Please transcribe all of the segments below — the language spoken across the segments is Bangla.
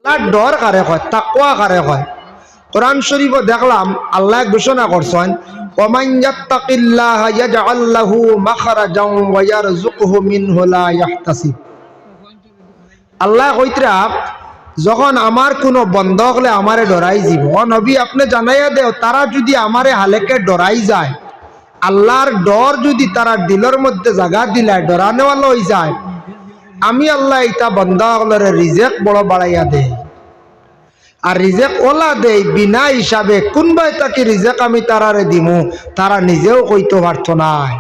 আল্লাহর ডর কারে হয়, তাকওয়া কারে হয়? কোরআন শরীফে দেখলাম আল্লাহ ঘোষণা করছেন, ওমান ইয়াত্তাকিল্লাহা ইয়াজআল লাহু মাখরাজান ওয়া ইয়ারযুকহু মিনহু লা ইয়াহতাসিব। আল্লাহ কইতরা যখন আমার কোনো বন্ধ হলে আমারে ডরাই যাব, নবী আপনি জানাইয়া দেও তারা যদি আমারে হালেকে ডরাই যায়, আল্লাহর ডর যদি তারা দিলের মধ্যে জায়গা দিলায় ডরানেওয়ালা হয়ে যায়, আমি আল্লাহ ইতা বন্ধা হলের রিজেক বড় বাড়াইয়া দেয়। আর রিজেক ওলা দেয় বিনা হিসাবে, কোনবাই তাকে রিজেক আমি তারারে দিমু তারা নিজেও কইতে পারত নাই।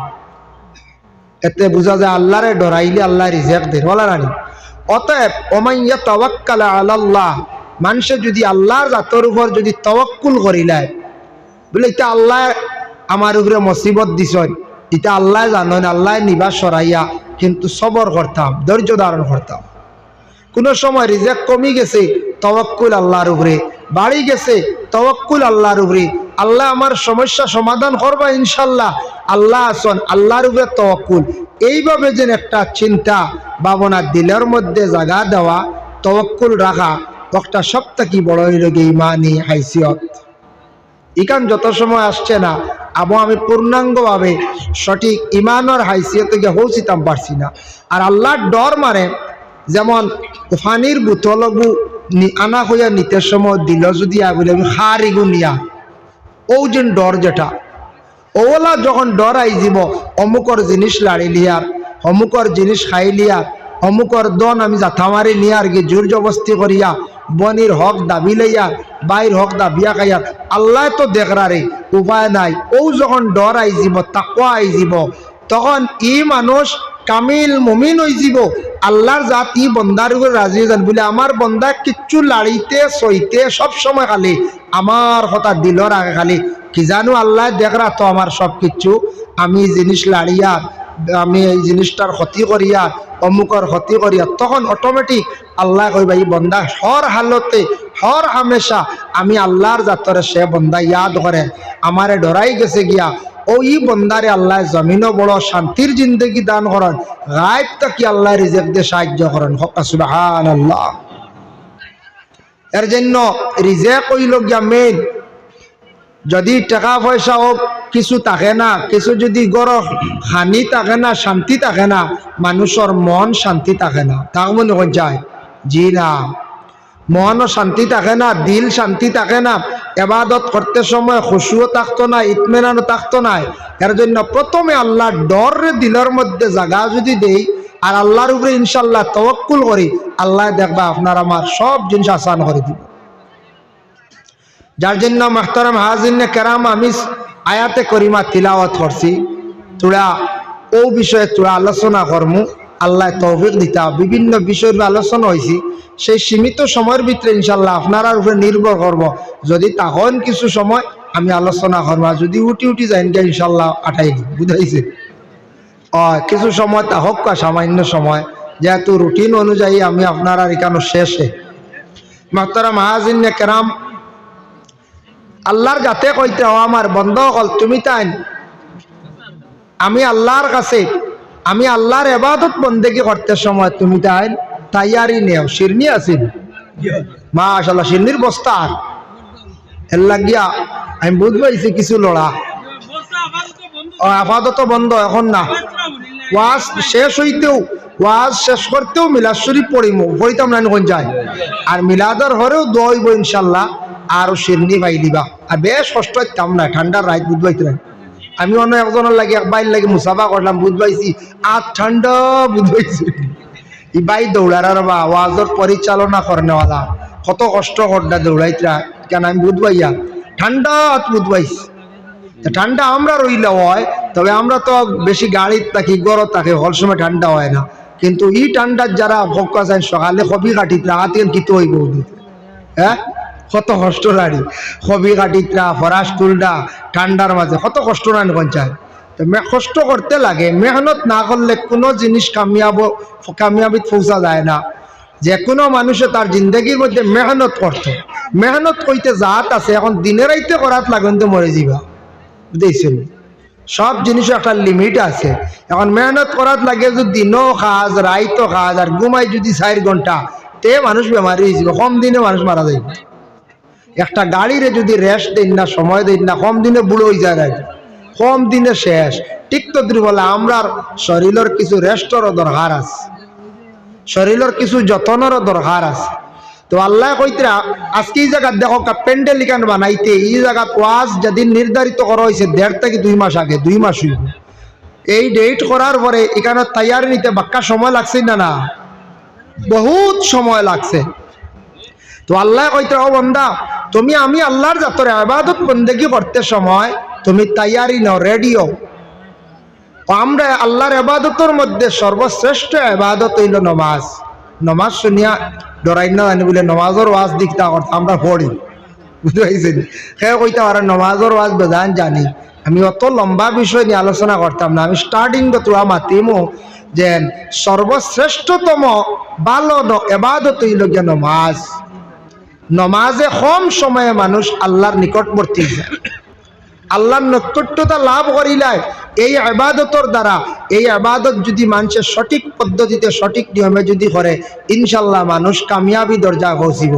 এতে বোঝা যায় আল্লাহরে ডরাইলে আল্লাহ রিজেক দেন ওলা রানি। অতএব ওমান ইয়াতাওয়াক্কাল আলাল্লাহ, মানুষে যদি আল্লাহর জাতের উপর যদি তাওয়াক্কুল করিলায়, বলে এটা আল্লাহ আমার উপরে মুসিবত দিছেন, এটা আল্লাহ জানেন, আল্লাহ নিবা সরাইয়া, কিন্তু সবর করতাম, ধৈর্য ধারণ করতাম। কোন সময় রিজেক কমি গেছে, তাওয়াক্কুল আল্লাহর উপরে, বাড়ি গেছে, তাওয়াক্কুল আল্লাহর উপরে, আল্লাহ আমার সমস্যা সমাধান করবা ইনশাল্লাহ, আল্লাহ আছেন, আল্লাহর উপরে তাওয়াক্কুল। এইভাবে যেন একটা চিন্তা ভাবনা দিলের মধ্যে জায়গা দেওয়া, তাওয়াক্কুল রাখা, একটা সবথেকে বড় হইল ইমানি হাইসিয়ত। ইকান যত সময় আসছে না আমি পূর্ণাঙ্গভাবে সঠিক ইমানের হাইসিয়তে গিয়ে পৌঁছিতাম পারছি না। আর আল্লাহর ডর মানে যেমন পানির বোতলবু আনা হইয়া নিতে সময় দিল যদি বলে হারিগু নিয়া, ও যেন ডর যেটা ওলা যখন ডর আই যাব, অমুকর জিনিস লাড়ি লিয়ার, অমুকর জিনিস খাই লিয়ার, অমুকর দন আমি জাথা মারি নিয়ার গিয়ে জোর জবস্তি করিয়া বনির হক দাবি লইয়ার, বাইর হক দাবিয়া খাইয়ার, আল্লাহ তো দেখরা রে উপায় নাই। ও যখন ডর আই যাব, তাকওয়া আই যাব, তখন ই মানুষ কামিল মুমিন হয়ে যাব। আল্লাহর জাত ই বন্দার উপরে রাজি হয়ে যান, বলে আমার বন্দা কিচ্ছু লাড়িতে সইতে সব সময় খালি আমার কথা দিলর আগে খালি কি জানো আল্লাহ দেখরা তো আমার সব কিছু, আমি জিনিস লাড়িয়া আমি এই জিনিসটার ক্ষতি করিয়া অমুকর ক্ষতি করিয়া, তখন অটোমেটিক আল্লাহ কইবা এই বন্দা হর হালতে হর হামেশা আমি আল্লাহর জাতরে সে বন্দা ইয়াদ করে আমারে ডরাই গেছে গিয়া, ও ই বন্দারে আল্লাহ জমিনও বড় শান্তির জিন্দগি দান করেন, গায়েব তাকি আল্লাহ রিজেক দিয়ে সাহায্য করেন। সুবহানাল্লাহ। এর জন্য রিজেক হইল গিয়া মেন। যদি টাকা পয়সা হোক কিছু থাকে না, কিছু যদি গরম হানি থাকে না, শান্তি থাকে না, মানুষের মন শান্তি থাকে না, তাক মনে কর যায় জি না, মনও শান্তি থাকে না, দিল শান্তি থাকে না, এবাদত করতে সময় খুশুও থাকতো না, ইতমেনানও থাকতো না। এর জন্য প্রথমে আল্লাহর ডর দিলের মধ্যে জায়গা যদি দেই আর আল্লাহর উপরে ইনশাল্লাহ তাওয়াক্কুল করি, আল্লাহ দেখবা আপনার আমার সব জিনিস আসান করে দিব। যার জন্য মুহতারাম হাজিরিনে কেরাম, আমি আয়াতে করিমা তিলাওয়াত করছি, তোরা ও বিষয়ে তোরা আলোচনা করমু, আল্লাহ তৌফিক দিতা। বিভিন্ন বিষয়ের আলোচনা হয়েছি, সেই সীমিত সময়ের ভিতরে ইনশাল্লাহ আপনার উপরে নির্ভর করব, যদি তখন কিছু সময় আমি আলোচনা করবো, যদি উঠি যাই গিয়ে ইনশাল্লাহ আঠাই দিই, বুঝাইছে? কিছু সময় তা হোক, সামান্য সময়, যেহেতু রুটিন অনুযায়ী আমি আপনার আর এখানে শেষে। মুহতারাম হাজিরিনে কেরাম, আল্লাহর যাতে কইতে আমার বন্ধ হল তুমি তাই আমি আল্লাহর কাছে আমি আল্লাহর ইবাদত বন্দেগী করতে সময় তুমি তাই তাইয়ারি নেও। শিরনি আছেন মাশাআল্লাহ, শিরনির বস্তা এর লাগিয়া আমি বুঝ পাইছি কিছু লড়া আপাতত বন্ধ এখন না, ওয়াজ শেষ হইতেও ওয়াজ শেষ করতেও মিলাদ শরীফ পড়িতাম না কোন যায়, আর মিলাদর হরেও দইব ইনশাল্লাহ, আরো শিরনি পাই দিবা। আর বেশ কষ্ট হইতাম না, ঠান্ডার রাত বুঝ পাইতে না, আমি অন্য একজনের লাগে এক বাইর লাগে মুসাফা করলাম, বুঝ পাইছি আর ঠান্ডা বুঝ পাইছি। ই বাই দৌড়ার বা ওয়াজর পরিচালনা করেনা কত কষ্ট করডা দৌড়াইতরা, কেন আমি বুঝ পাইয়া ঠান্ডা বুঝ পাইছি। ঠান্ডা আমরা রইলে হয়, তবে আমরা তো বেশি গাড়ির থাকি, গরম থাকে, হল সময় ঠান্ডা হয় না। কিন্তু ই ঠান্ডার যারা ভোগ আছে সকালে কবি কাটিতরা হাতে কিতো হইব, হ্যাঁ কত কষ্ট রাড়ি কবি কাটিতরা ফরাস তুলডা ঠান্ডার মাঝে কত কষ্ট রানি পঞ্চায়েত। তো কষ্ট করতে লাগে, মেহনত না করলে কোনো জিনিস কামিয়াবিত পৌঁছা যায় না। যে কোনো মানুষে তার জিন্দগির মধ্যে মেহনত করতো, মেহনত কইতে জাত আছে, এখন দিনের রাইতে করাত লাগুন তো মরে যাবা, বুঝেছেন? সব জিনিসের একটা লিমিট আছে। এখন মেহনত করাত লাগে যদি দিনও কাজ রাইতো কাজ, আর ঘুমাই যদি 4 ঘন্টা, তে মানুষ বেমারি হয়ে যাবে, কম দিনে মানুষ মারা যাইবে। একটা গাড়িরে যদি রেস্ট দিন না, সময় দিন না, কম দিনে বুড়ো হয়ে যায় গাড়ি, কম দিনে শেষ। ঠিক তো বলে আমরা শরীরের কিছু রেস্টরও দরকার আছে, শরীরের কিছু যত্নেরও দরকার আছে। তো আল্লাহ কইতরা আজকে এই জায়গা দেখো প্যান্ডেল লিখান বানাইতে, এই জায়গা ওয়াজ যেদিন নির্ধারিত করা হয়েছে 1.5 থেকে 2 মাস আগে, 2 মাস হইব। এই ডেট করার পরে এখানে তৈয়ারি নিতে বাক্কা সময় লাগছে না, না বহুত সময় লাগছে। তো আল্লাহ কইতে ও বান্দা, তুমি আমি আল্লাহর জাতরে ইবাদত বন্দেগী করতে সময় তুমি তৈয়ারি নাও, রেডিও। আমরা আল্লাহর ইবাদতের মধ্যে সর্বশ্রেষ্ঠ ইবাদত হইল নামাজ। নামাজ শুনিয়া ডরাই না জানি বলে নামাজের ওয়াজ দিকতা করতে আমরা পড়ি, বুঝতে পারছেন? সে কইতে পারে নামাজের ওয়াজ বেজান জানি। আমি অত লম্বা বিষয় নিয়ে আলোচনা করতাম না, আমি স্টার্টিং তো তোরা মাতিমো যে সর্বশ্রেষ্ঠতম ভালো ইবাদত হইল গিয়া নামাজ। নমাজে কম সময়ে মানুষ আল্লাহর নিকটবর্তী যায়, আল্লাহর নৈকট্যতা লাভ করিলায় এই ইবাদতের দ্বারা। এই ইবাদত যদি মানুষের সঠিক পদ্ধতিতে সঠিক নিয়মে যদি করে, ইনশাল্লাহ মানুষ কামিয়াবি দরজা পৌঁছিব।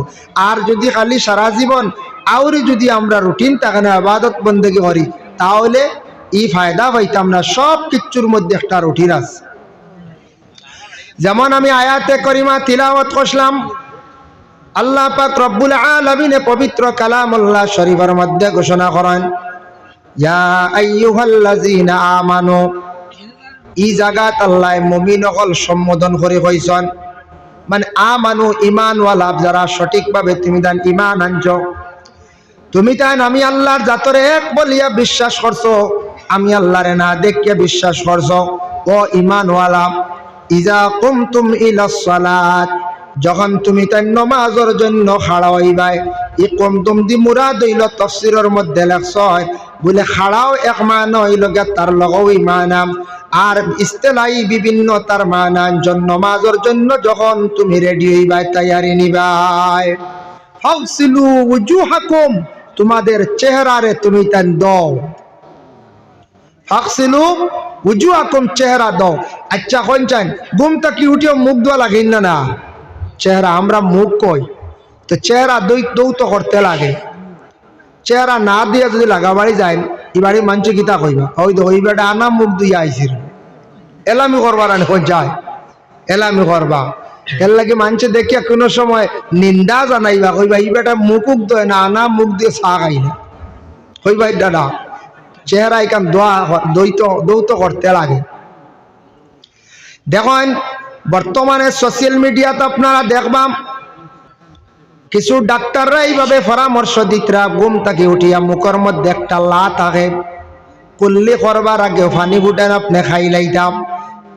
আর যদি খালি সারা জীবন আউরি যদি আমরা রুটিন তাকানে ইবাদত বন্দেগী করি, তাহলে এই ফায়দা পাইতাম না। সব কিছুর মধ্যে একটা রুটিন আছে। যেমন আমি আয়াতে করিমা তিলাওয়াত করলাম, আল্লাহ পাক রব্বুল আলামিনে পবিত্র কালামুল্লাহ শরীফের মধ্যে ঘোষণা করেন, ইয়া আইয়ুহাল্লাযীনা আমানু। এই জায়গাত আল্লাহ মুমিন হল সম্বোধন করে কইছেন, মানে আমানু ঈমানওয়ালা যারা সঠিকভাবে তুমি তান ঈমান আনছো, তুমি তান আমি আল্লাহর জাতরে এক বলিয়া বিশ্বাস করছো, আমি আল্লাহরে না দেখিয়া বিশ্বাস করছো। ও ঈমানওয়ালা, ইজা কুমতুম ইলাস সালাত, যখন তুমি তাই নামাজের জন্য খাড়া হইবাই। ই কুমতুম দি মুরাদ হইল তাফসীরের মধ্যে লেখছ বলে খাড়াও এক মানা হইল গে তার লগও ইমানাম, আর ইস্তেলাই বিভিন্ন তার মানান জন্য নামাজের জন্য যখন তুমি রেডি হইবাই, তৈয়ারি নিবাই। ফাগসিলু উজুহাকুম, তোমাদের চেহারারে তুমি তাই দাও। ফাগসিলু উজুহাকুম, চেহারা দাও। আচ্ছা কোন চান ঘুম থেকে উঠিও মুখ ধোয়া লাগে না? না, চেহারা আমরা মুখ কই, তো চেহারা দৌত করতে লাগে। চেহারা না দিয়ে যদি লাগা বাড়ি যায়, এই বাড়ি মানুষ গীতা কইবা ওই তো ওই বেটা আনা মুখ দিয়ে আইসির এলামি করবার যায়, এলামি করবা। এর লাগে মানুষে দেখিয়া কোনো সময় নিন্দা জানাইবা, কইবা এই বেটা মুখ দোয় না, আনা মুখ দিয়ে চা খাই না, কইবা দাদা। চেহারা এখান দৌত করতে লাগে। দেখেন বর্তমানে সোশ্যাল মিডিয়াতে আপনারা দেখবাম কিছু ডাক্তাররা এইভাবে পরামর্শ দিতরা, ঘুম থেকে উঠিয়া মুখের মধ্যে একটা লা থাকে, কুল্লি করবার আগে পানি ফুটান আপনি খাইলাইতাম।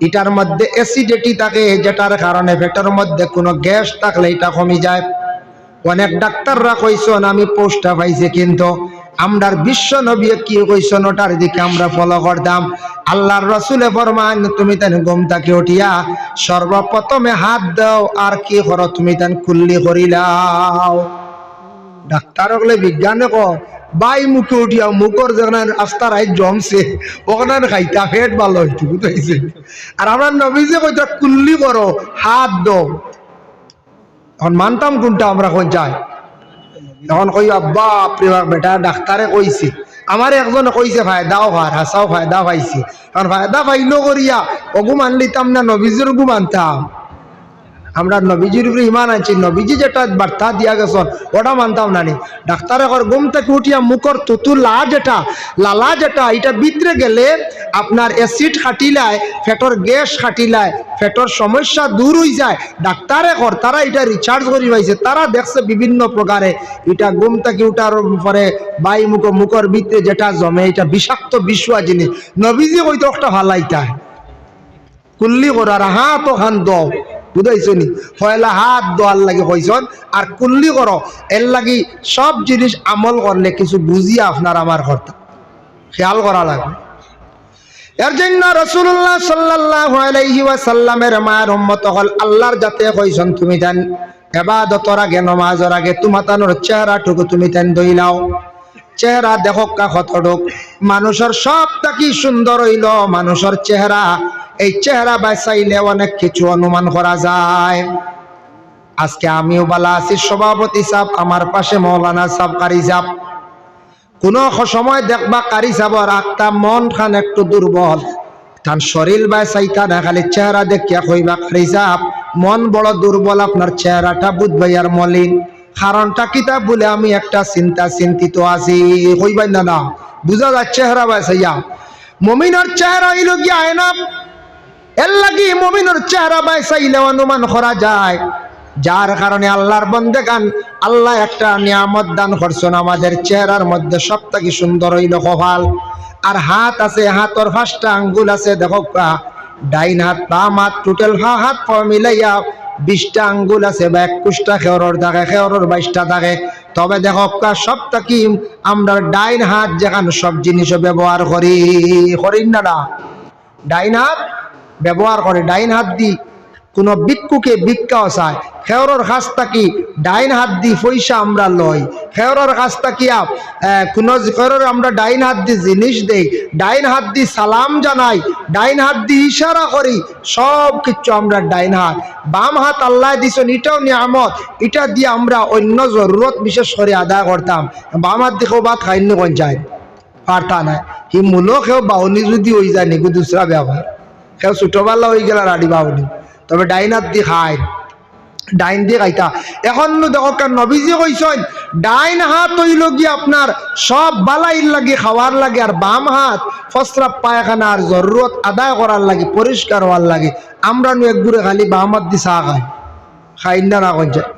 এটার মধ্যে অ্যাসিডিটি থাকে, যেটার কারণে পেটের মধ্যে কোনো গ্যাস থাকলে এটা কমে যায়। অনেক ডাক্তাররা কইছেন, আমি পোস্টটা পাইছি, কিন্তু আমরার বিশ্ব নবী কি কইছেন ওটার দিকে আমরা ফলো করতাম। আল্লাহর রাসূলে ফরমান, তুমি তান ঘুম থেকে উঠিয়া সর্বপ্রথমে হাত দাও, আর কি করো তুমি তান কুল্লি করিলাও। ডাক্তার হলে বিজ্ঞানে কো বাই মুখে উঠিয়া মুখর যেখানে রাস্তার আই জমছে ওখানে খাইতা পেট ভালো হইতো, বুঝাইছে। আর আমরা নবীজি কইতা কুল্লি করো, হাত দাও। এখন মানতাম কোনটা আমরা কোন যাই, এখন কই আব্বা বেটা ডাক্তারে কইছে, আমার একজনে কইছে ফায়দাও ভার হাসাও ফায়দা পাইছি। কারণ ফায়দা পাইলো করিয়া অগু মানলিতাম না, নবীজির গু মানতাম। আমরা নবীজির উপরে ইমান আনছি, নবীজি যেটা বার্তা দিয়া গেছেন ওটা মানতাম না। ডাক্তারে ঘুম থেকে উঠিয়া মুখর তুতু লালা যেটা এটা ভিতরে গেলে আপনার অ্যাসিড খাটিলায়, ফেটর গ্যাস খাটিলায়, ফেটর সমস্যা দূর হয়ে যায়। ডাক্তারে তারা এটা রিচার্জ করি পাইছে, তারা দেখছে বিভিন্ন প্রকারে এটা ঘুম থেকে উঠার পরে বাই মুখর ভিতরে যেটা জমে এটা বিষাক্ত বিষুয়া জিনিস। নবীজি হয়তো একটা ভালাইতা কুল্লি করার হাত ওখান দাও, বুঝাইছো নি? পয়লা হাত দোয়ার লাগে কইছন, আর কুল্লি করো এর লাগি সব জিনিস আমল করলে কিছু বুঝিয়া আপনার আমার কর্তা খেয়াল করা লাগবে। এর জন্য রাসূলুল্লাহ সাল্লাল্লাহু আলাইহি ওয়াসাল্লামের মায়ের উম্মত হল আল্লাহর যাতে কইছন তুমি দেন ইবাদতের আগে নামাজের আগে তোমাতানোর চেহারাটুকু তুমি দেন দইলাও। চেহারা দেখো কতটুক, মানুষের সবটা কি সুন্দর হইল মানুষের চেহারা। এই চেহারা বাঁচাইলে অনেক কিছু অনুমান করা যায়। আজকে আমিও বালা আছি, সভাপতি সাহেব আমার পাশে মৌলানা সাহেব, কারি সাহেব। কোনো সময় দেখবা কারি সাহেবের একটা মন খান একটু দুর্বল, তার শরীর বা চাইতা না, খালি চেহারা দেখিয়া কইবা কারি সাহেব মন বড় দুর্বল, আপনার চেহারাটা বুঝবাই আর মলিন। কারণটা কিতা বলে আমি একটা চিন্তিত আছি, কইবাই না না বুঝা যায় চেহারা বা চাইয়া। মুমিনের চেহারা হইল কি আয়না, এর লাগি মুমিনের চেহারা বা চাইলে অনুমান করা যায়। যার কারণে আল্লাহর বন্দেগান, আল্লাহ একটা নিয়ামত দান করছেন আমাদের চেহারার মধ্যে, সবথেকে সুন্দর হইল কপাল। আর হাত আছে, হাতের 5টা আঙ্গুল আছে, দেখো ডাইন হাত বাম হাত টোটাল হাত পা মিলাইয়া 20টা আঙ্গুল আছে, বা 21টা খেওরর থাকে, খেওরর 22টা থাকে। তবে দেখো সবথেকে আমরা ডাইন হাত যেখানে সব জিনিস ব্যবহার করি না, ডাইন হাত ব্যবহার করে। ডাইন হাত দি কোনো ভিক্ষুকে ভিক্ষাও চায়, খেওরের কাছ থাকি ডাইন হাত দি পয়সা আমরা লই, খেওরের কাছ থাকিয়া কোনো খেওরের আমরা ডাইন হাত দি জিনিস দেই, ডাইন হাত দি সালাম জানাই, ডাইন হাত দি ইশারা করি, সব কিছু আমরা ডাইন হাত। বাম হাত আল্লাহ দিছেন, এটাও নিয়ামত, এটা দিয়ে আমরা অন্য জরুরত বিশেষ করে আদায় করতাম। বাম হাত দিকেও ভাত খাইনি কোন যায় পারতা নাই, কি মূল খেও বাউনি যদি হয়ে যায় নাকি দুসরা ব্যবহার, খেও ছোটবেলা হয়ে গেল রাড়ি বাউনি, তবে ডাইন হাত দি খায়, ডাইন দিয়ে খাইতা। এখন দেখো নবীজি কইছেন ডাইন হাত হইল গিয়ে আপনার সব বালাইর লাগে, খাওয়ার লাগে, আর বাম হাত ফসরা পায়খানার জরুরত আদায় করার লাগে, পরিষ্কার হওয়ার লাগে। আমরা একগুড়ে খালি বাম হাত দি চা খাই না কোন যায়।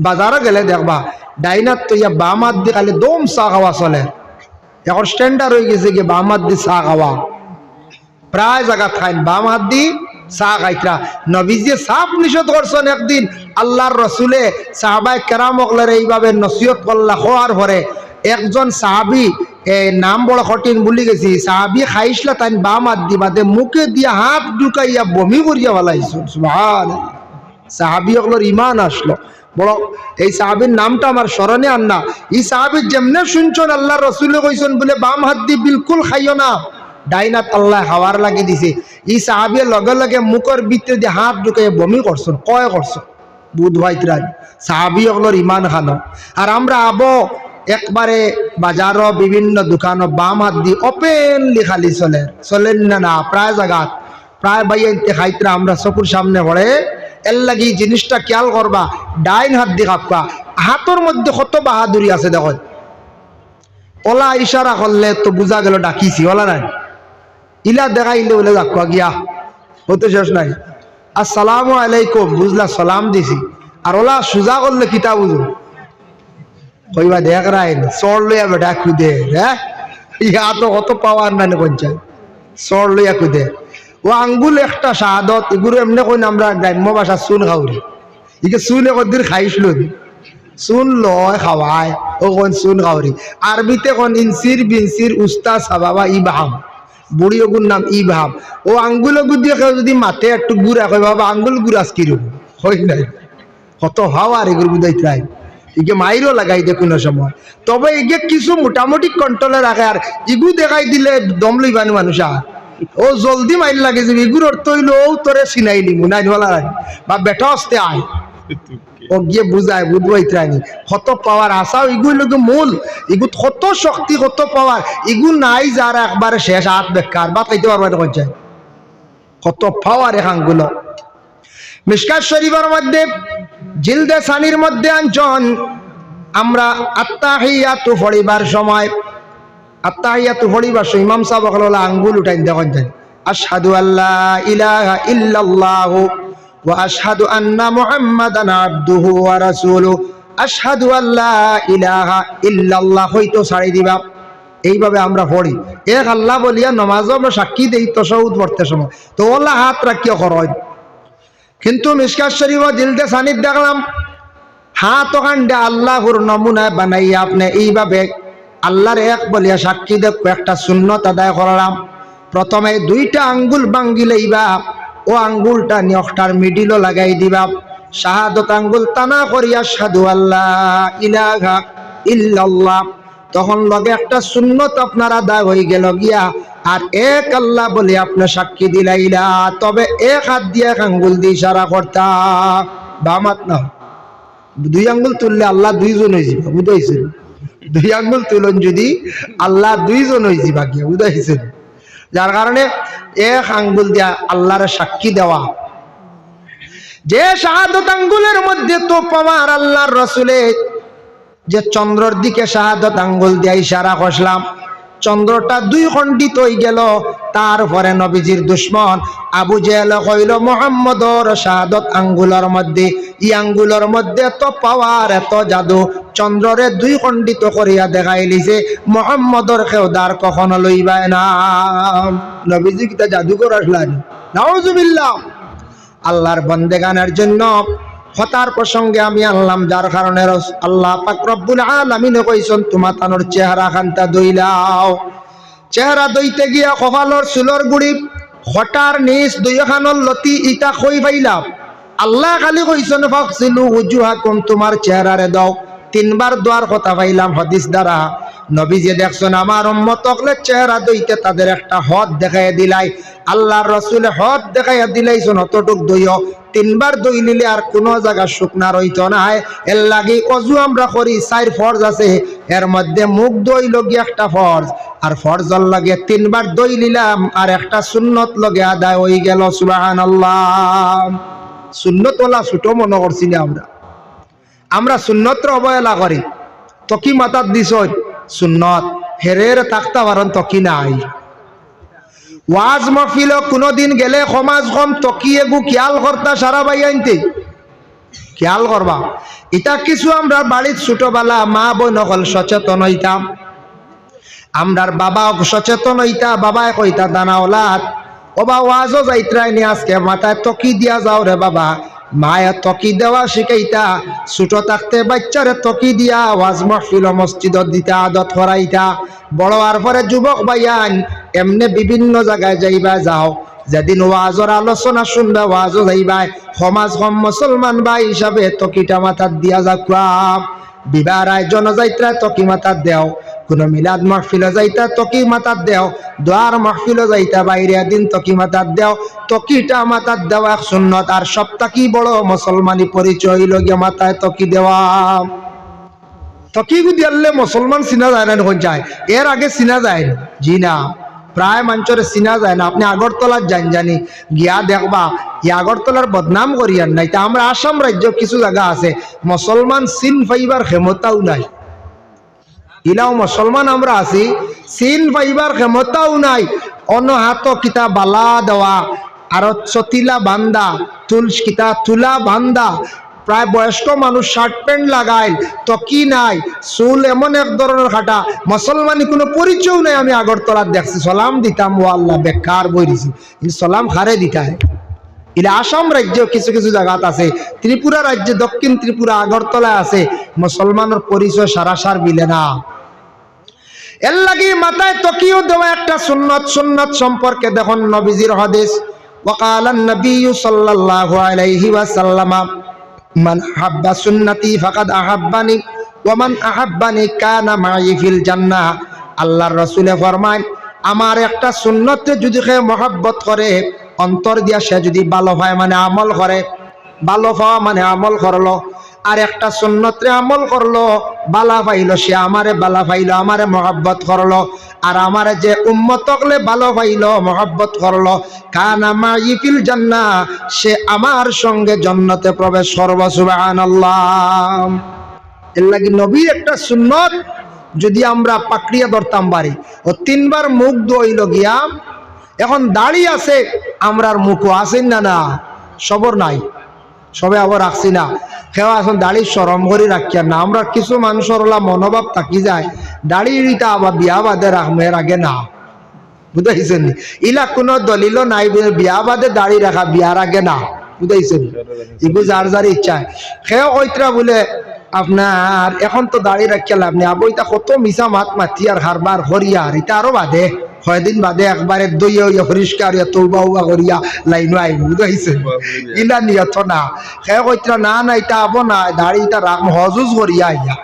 বাজারে গেলে দেখবা ডাইন হাত তো ইয়া বাম হাত দি খালি দম চা খাওয়া চলে। এখন স্ট্যান্ডার্ড হয়ে গেছে কি বাম হাত দি চা খাওয়া, প্রায় জায়গা খাইন বাম হাত দি চা খাইতরা। নবীজি সাফ নিষেধ করছেন। একদিন আল্লাহর রসুলে সাহাবায়ে কেরামকলের এইভাবে নসিহত করলা, হওয়ার পরে একজন সাহাবি নাম বড় কঠিন ভুলি গেছি, সাহাবি খাইসলা তাই বাম হাত দি বাদে মুখে দিয়া হাত ঢুকাইয়া বমি করিয়া ফেলাইছেন। সুবহানাল্লাহ, সাহাবি ওগুলোর ইমান আসলো বড়। এই সাহাবির নামটা আমার স্মরণে আন না। এই সাহাবি যেমনে শুনছেন আল্লাহর রসুলে কইছেন বলে বাম হাত দি বিলকুল খাইও না, ডাইন হাত আল্লাহ হাওয়ার লাগে দিছে। এই সাহাবি লগে লগে মুখের ভিতরে দিয়ে হাত ঢুকাইয়া বমি করছেন, কয় করছেন বুধ ভাইতরা। সাহাবি ওগুলোর ইমান খানো। আর আমরা আবো একবারে বাজারও বিভিন্ন দোকানও বাম হাত দিয়ে ওপেনলি খালি চলেন না, প্রায় জায়গাত প্রায় বাইতে খাইতরা আমরা চকুর সামনে পড়ে। এর লাগি জিনিসটা খেয়াল করবা, ডাইন হাত দিয়ে খাপকা। হাতের মধ্যে কত বাহাদুরি আছে দেখো, ওলা ইশারা করলে তো বুঝা গেল ডাকিছি, ওলা নাই ইলা দেখাইলে বলে যাক গিয়া হতে শেষ নাই। আসসালামু আলাইকুম বুঝলা, সালাম দিছি। আর ওলা সুজা করলে কিতা বুঝো, কইবা দেখ রাইন চর লইয়া বেটা খুদে, হ্যাঁ ইয়া তো কত পাওয়ার নাই পঞ্চায়েত, চর লইয়া খুদে। ও আঙ্গুল একটা শাহাদত, এগুলো এমনি কই আমরা গ্রাম্য ভাষা চুন খাওরি, ইকে চুন একদিন খাইছিল, চুন লয় খাওয়ায় ও কোন চুন খাওরি। আরবিতে কোন ইনসির বিনসির উস্তাদ সাবাবা ইবাহাম, বুড়ি ওগুর নাম ইবাহাম। ও আঙ্গুল ওগুর দিয়ে কেউ যদি মাঠে একটু গুড়া কয় বাবা আঙ্গুল গুড়াস কিরকম হয় নাই, কত হাওয়ার এগুলো বুঝাইতে হয়। ইগে মাইরও লাগাই দে কোনো সময়, তবে ইগে কিছু মোটামুটি কন্ট্রোলে রাখে। আর ইগু দেখাই দিলে দম লইবানি মানুষ, আর ও জলদি মাইল লাগে যে ইগুর অর্থ হইলো ও তোরে চিনাই নিব নাই বা বেটা আসতে আয়, ও গিয়ে বুঝায় বুঝবাই ত্রানি কত পাওয়ার আশা। ইগুলো লোকে মূল, ইগুত কত শক্তি কত পাওয়ার, ইগু নাই যারা একবারে শেষ হাত বেকার বা খাইতে পারবে না, কত পাওয়ার এখানগুলো। মিশকাত শরীফের মধ্যে জিলদে সানির মধ্যে আনজন আমরা আত্তাহিয়াতু পড়িবার সময়, আত্তাহিয়াতু পড়িবার সময় ইমাম সাহেব হলো আঙ্গুল উঠাই দেখেন যায়, আশহাদু আল্লা ইলাহা ইল্লাল্লাহু ওয়া আশহাদু আন্না মুহাম্মাদান আবদুহু ওয়া রাসূলুহু, আশহাদু আল্লা ইলাহা ইল্লাল্লাহ হইতো ছাড়ি দিবা। এইভাবে আমরা পড়ি, এক আল্লাহ বলিয়া নামাজও আমরা সাক্ষী দেই তাশাহুদ পড়তে সময়, তো ওলা হাত রাখিয়া করয়। কিন্তু মিশকাত শরীফ জিলদে সানিদ দেখলাম হাত ওখানটা আল্লাহর নমুনায় বানাইয়া আপনি এইভাবে আল্লাহর এক বলিয়া সাক্ষী দেখ একটা সুন্নত আদায় করলাম। প্রথমে 2টা আঙ্গুল ভাঙ্গিলেইবা, ও আঙ্গুলটা নিয়কটার মিডিলও লাগাই দিবা, শাহাদত আঙ্গুল টানা করিয়া আশহাদু আল্লাহ ইলাহা ইল্লাল্লাহ, তখন লগে একটা সুন্নত আপনার আদায় হয়ে গেল গিয়া। আর এক আল্লাহ বলে আপনি সাক্ষী দিলাইলা, তবে এক হাত দিয়ে এক আঙ্গুল দিয়ে ইশারা করতা, বাম হাত না, 2 আঙ্গুল তুললে আল্লাহ 2 জন হয়ে যাবে, বুঝাইছেন? 2 আঙ্গুল তুলন যদি আল্লাহ 2 জন হয়ে যাবে, গিয়া বুঝাইছেন? যার কারণে 1 আঙ্গুল দিয়া আল্লাহর সাক্ষী দেওয়া, যে শাহাদত আঙ্গুলের মধ্যে তো পাওয়ার আল্লাহর রাসূলে যে চন্দ্রের দিকে শাহাদত আঙ্গুল দিয়া ইশারা করলাম, চন্দ্রটা 2 খণ্ডিত হয়ে গেল। তারপরে নবীজির দুশমন আবু জেহেল কইল মুহাম্মদর শাহাদত আঙ্গুলের মধ্যে, ই আঙ্গুলের মধ্যে তো পাওয়ার, এত জাদু, চন্দ্ররে 2 খণ্ডিত করিয়া দেখাই লিছে, মুহাম্মদর খেওদার কখনো লইবাই না। নবীজি কিতা জাদুকর আসলেন? নাউজুবিল্লাহ। আল্লাহর বন্দেগানের জন্য হতার প্রসঙ্গে আমি আনলাম, যার কারণে আল্লাহ পাক রব্বুল আলামিন কইছেন তোমার তানোর চেহারা খানটা দইলাও। চেহারা দইতে গিয়া কপালর চুলর গুড়ি হটার নিচ 2 খানর লতি ইটা কই পাইলাম। আল্লাহ খালি কইছেন ফাগসিলু উজুহাকুম, তোমার চেহারারে দাও। 3 বার দোয়ার কথা পাইলাম হাদিস দ্বারা। নবীজি দেখছেন আমার উম্মত হকলে চেহারা দইতে তাদের একটা হদ দেখাইয়া দিলাই, আল্লাহর রাসূল হদ দেখাইয়া দিলাইছেন, অতটুক দইও। 3 বার দই নিলে আর কোনো জায়গা শুকনা রইতো না। এর লাগি অজু আমরা করি, 4 ফরজ আছে, এর মধ্যে মুখ দই লগিয়ে একটা ফরজ, আর ফরজর লাগে 3 বার দই নিলাম, আর একটা সুন্নত লগে আদায় হয়ে গেল। সুবহানাল্লাহ। সুন্নত ওলা ছোট মনে করছি না আমরা সুন্নতর অবহেলা করি। তকি মাতার দিস সুন্নত হেরের থাকতে পারেন, তকি নাই। ওয়াজ মাহফিল কোনদিন গেলে সমাজ কম তকি এগু খেয়াল করতা, সারা বাই আনতে খেয়াল করবা। এটা কিছু আমরা বাড়ির ছোটবেলা মা বোন হল সচেতন হইতাম, আমরার বাবা সচেতন হইতা, বাবায় কইতা দানা ওলাদ ওবা ওয়াজও যাইত্রাই নি, আজকে মাথায় তকি দিয়া যাও রে বাবা। মায়ে তকি দেওয়া শিখাইতা, ছোট থাকতে বাচ্চারে তকি দিয়া ওয়াজ মাহফিল মসজিদত দিতা, আদত করাইতা। বড় হওয়ার পরে যুবক ভাইয়ান এমনি বিভিন্ন জায়গায় যাইবা যাও, যেদিন ওয়াজর আলোচনা শুনবে ওয়াজও যাইবা, সমাজ কম মুসলমান ভাই হিসাবে তকিটা মাথার দিয়া যাকুয়া। বিবাহ আয়োজন যাইত্রা তকি মাথার দেও, কোন মিলাদ মাহফিলে যাইতা তকি মাথার দেও, দোয়ার মাহফিলে যাইতা বাইরে দিন তকি মাথার দেও। তকিটা মাথার দেওয়া এক সুন্নত, আর সবটা কি বড় মুসলমানি পরিচয় লগে মাথায় তকি দেওয়া। তকি দিয়ালে মুসলমান চিনা যায় না, এখন যায়, এর আগে চিনা যায় না। জি না, প্রায় মানুষের চিনা যায় না। আপনি আগরতলার যান জানি গিয়া দেখবা, ই আগরতলার বদনাম করিয়ান নাই। তা আমরা আসাম রাজ্য কিছু জায়গা আছে মুসলমান চিন পাইবার ক্ষমতাও নাই, ইলাও মুসলমান আমরা আছি, চিন পাইবার ক্ষমতাও নাই। অন্য হাত কিতা বালা দেওয়া, আর চতিলা বান্দা, কিতা তুলা বান্দা, প্রায় বয়স্ক মানুষ শার্ট প্যান্ট লাগাইল, তকি নাই, চুল এমন এক ধরনের খাটা, মুসলমানি কোনো পরিচয় নাই। আমি আগরতলার দেখছি, সালাম দিতাম, ও আল্লাহ বেকার বই দিছি, সালাম খারে দিতায়। ইলা আসাম রাজ্য কিছু কিছু জায়গাত আছে, ত্রিপুরা রাজ্যে দক্ষিণ ত্রিপুরা আগরতলায় আছে, মুসলমানের পরিচয় সারাসার মিলে না। এর লাগি মাথায় তকিও দেওয়া একটা সুন্নত। সুন্নত সম্পর্কে দেখুন নবীজির হাদিস, ওয়াকালান নবী সাল্লাল্লাহু আলাইহি ওয়াসাল্লাম মান হাব্বা সুন্নতি ফাকাদ আহাব্বানি ওয়া মান আহাব্বানি কানা মাই ফিল জান্নাহ। আল্লাহর রাসূলে ফরমায়, আমার একটা সুন্নতে যদি সে মহব্বত করে, অন্তর দিয়া সে যদি ভালো হয় মানে আমল করে, ভালো পাওয়া মানে আমল করলো, আর একটা সুন্নতে আমল করলো, বালা পাইলো, সে আমারে বালা পাইলো, আমারে মহব্বত করলো, আর আমারে যে উম্মত হকলে ভালো পাইলো, মহব্বত করলো, কানা মাই ফিল জান্নাহ, সে আমার সঙ্গে জান্নাতে প্রবেশ করবে। সুবহানাল্লাহ। এর লাগি নবীর একটা সুন্নত যদি আমরা পাকড়িয়া ধরতাম পারি, ও 3 বার মুখ ধুইল গিয়া। এখন দাড়ি আছে, আমরার মুখও আছেন না, না সবর নাই, সবে আবার রাখছি না, কেউ এখন দাড়ি সরম করে রাখিয়া না। আমরা কিছু মানুষের ওলা মনোভাব থাকি যায়, দাড়িটা আবার বিয়া বাদে রাখবো, এর আগে না, বুঝাইছেন? ইলা কোনো দলিল নাই বিয়া বাদে দাড়ি রাখা, বিয়ার আগে না, বুঝাইছেন? এগুলো যার যার ইচ্ছা। সেও কইতরা বলে আপনার এখন তো দাড়ি রাখিয়া লাভ নেই, আবো এটা কত মিশা মাত মাতি আর হারবার হরিয়ার, এটা আরো বাদে কয়দিন বাদে একবারে দইয়া পরিষ্কার তৌবা উবা করিয়া লাইনো আইব, বুঝাইছে? ইলা নিয়ত না। সে কইতরা না না এটা আবো না, দাড়ি এটা রাখ হজুজ করিয়া আইয়া,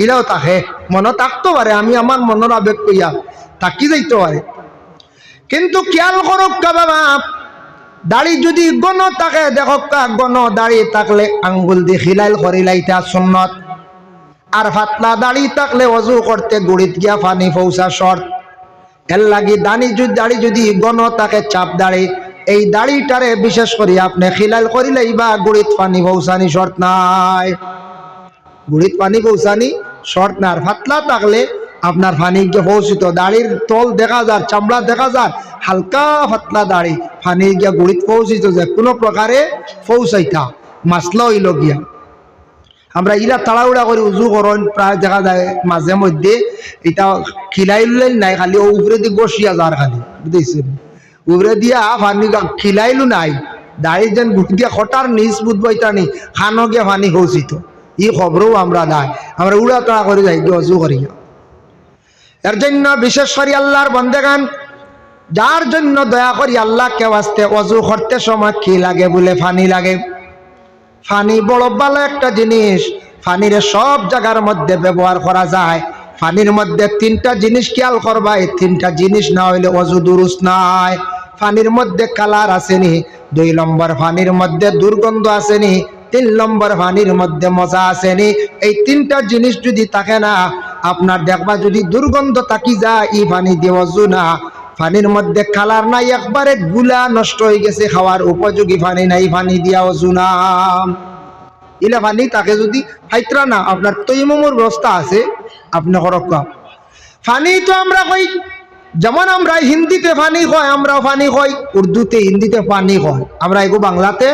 ইলাও তাকে মনে থাকতে পারে, আমি আমার মনের আবেগ কইয়া থাকি যাইতে পারে। কিন্তু খেয়াল করুক বাবা, দাড়ি যদি গণ থাকে দেখো গণ দাড়ি থাকলে আঙ্গুল দিয়ে খিলাইল করিলাইতা সুন্নত, আর ফাতলা দাড়ি থাকলে ওযু করতে গুড়িত গিয়া পানি পৌঁছা শর্ত। এর লাগি দাড়ি যদি গণ থাকে চাপ দাড়ি, এই দাড়িটারে বিশেষ করে আপনি খিলাইল করিলেই বা গুড়িত পানি পৌঁছানি শর্ত নাই, গুড়িত পানি পৌঁছানি শর্ত না। আর ফাতলা থাকলে আপনার পানি গিয়ে পৌঁছিত, দাড়ির তল দেখা যায়, চামড়া দেখা যায়, হালকা ফাতলা দাড়ি পানি গিয়া গুড়িত পৌঁছিত, যে কোনো প্রকারে পৌঁছাইতা মাসলা হইল গিয়া। আমরা ইরা তাড়াহুড়া করে উজু করেন, প্রায় দেখা যায় মাঝে মধ্যে এটা খিলাইলেন নাই, খালি ও উপরে দিয়ে বসিয়া যার, খালি বুঝেছেন উপরে দিয়া পানি খিলাইলু নাই, দাড়ি যেন গুটি দিয়া খটার নিজ বুধবো এটা নি খানো গিয়া পানি পৌঁছিত, ই খবরও আমরা নাই, আমরা উড়া তাড়া করে যাই গিয়ে অজু করিয়া। এর জন্য বিশেষ করে আল্লাহর বন্দেগান, যার জন্য দয়া করি আল্লাহ কেউ আসতে অজু করতে সময় কি লাগে বলে পানি লাগে। পানি বড় ভালো একটা জিনিস, পানির সব জায়গার মধ্যে ব্যবহার করা যায়। পানির মধ্যে তিনটা জিনিস খেয়াল করবা, এই তিনটা জিনিস না হইলে অজু দুরুস্ত নাই। পানির মধ্যে কালার আসেনি, 2 নম্বর পানির মধ্যে দুর্গন্ধ আসেনি, 3 নম্বর পানির মধ্যে মজা আসেনি। এই তিনটা জিনিস যদি থাকে না, আপনার দেখবা যদি দুর্গন্ধ থাকি যায় এই পানি দিয়ে অজু না। পানির মধ্যে কালার নাই, একবারে গুলা নষ্ট হয়ে গেছে, খাওয়ার উপযোগী পানি নাই, পানি দিয়া অজু না। ইলা পানি তাকে যদি ফাইতরা না, আপনার তৈমুমের ব্যবস্থা আছে, আপনি হরক্কা পানি তো আমরা কই, যেমন আমরা হিন্দিতে পানি কয়, আমরাও পানি কই, উর্দুতে হিন্দিতে পানি কয়, আমরা এগো বাংলাতে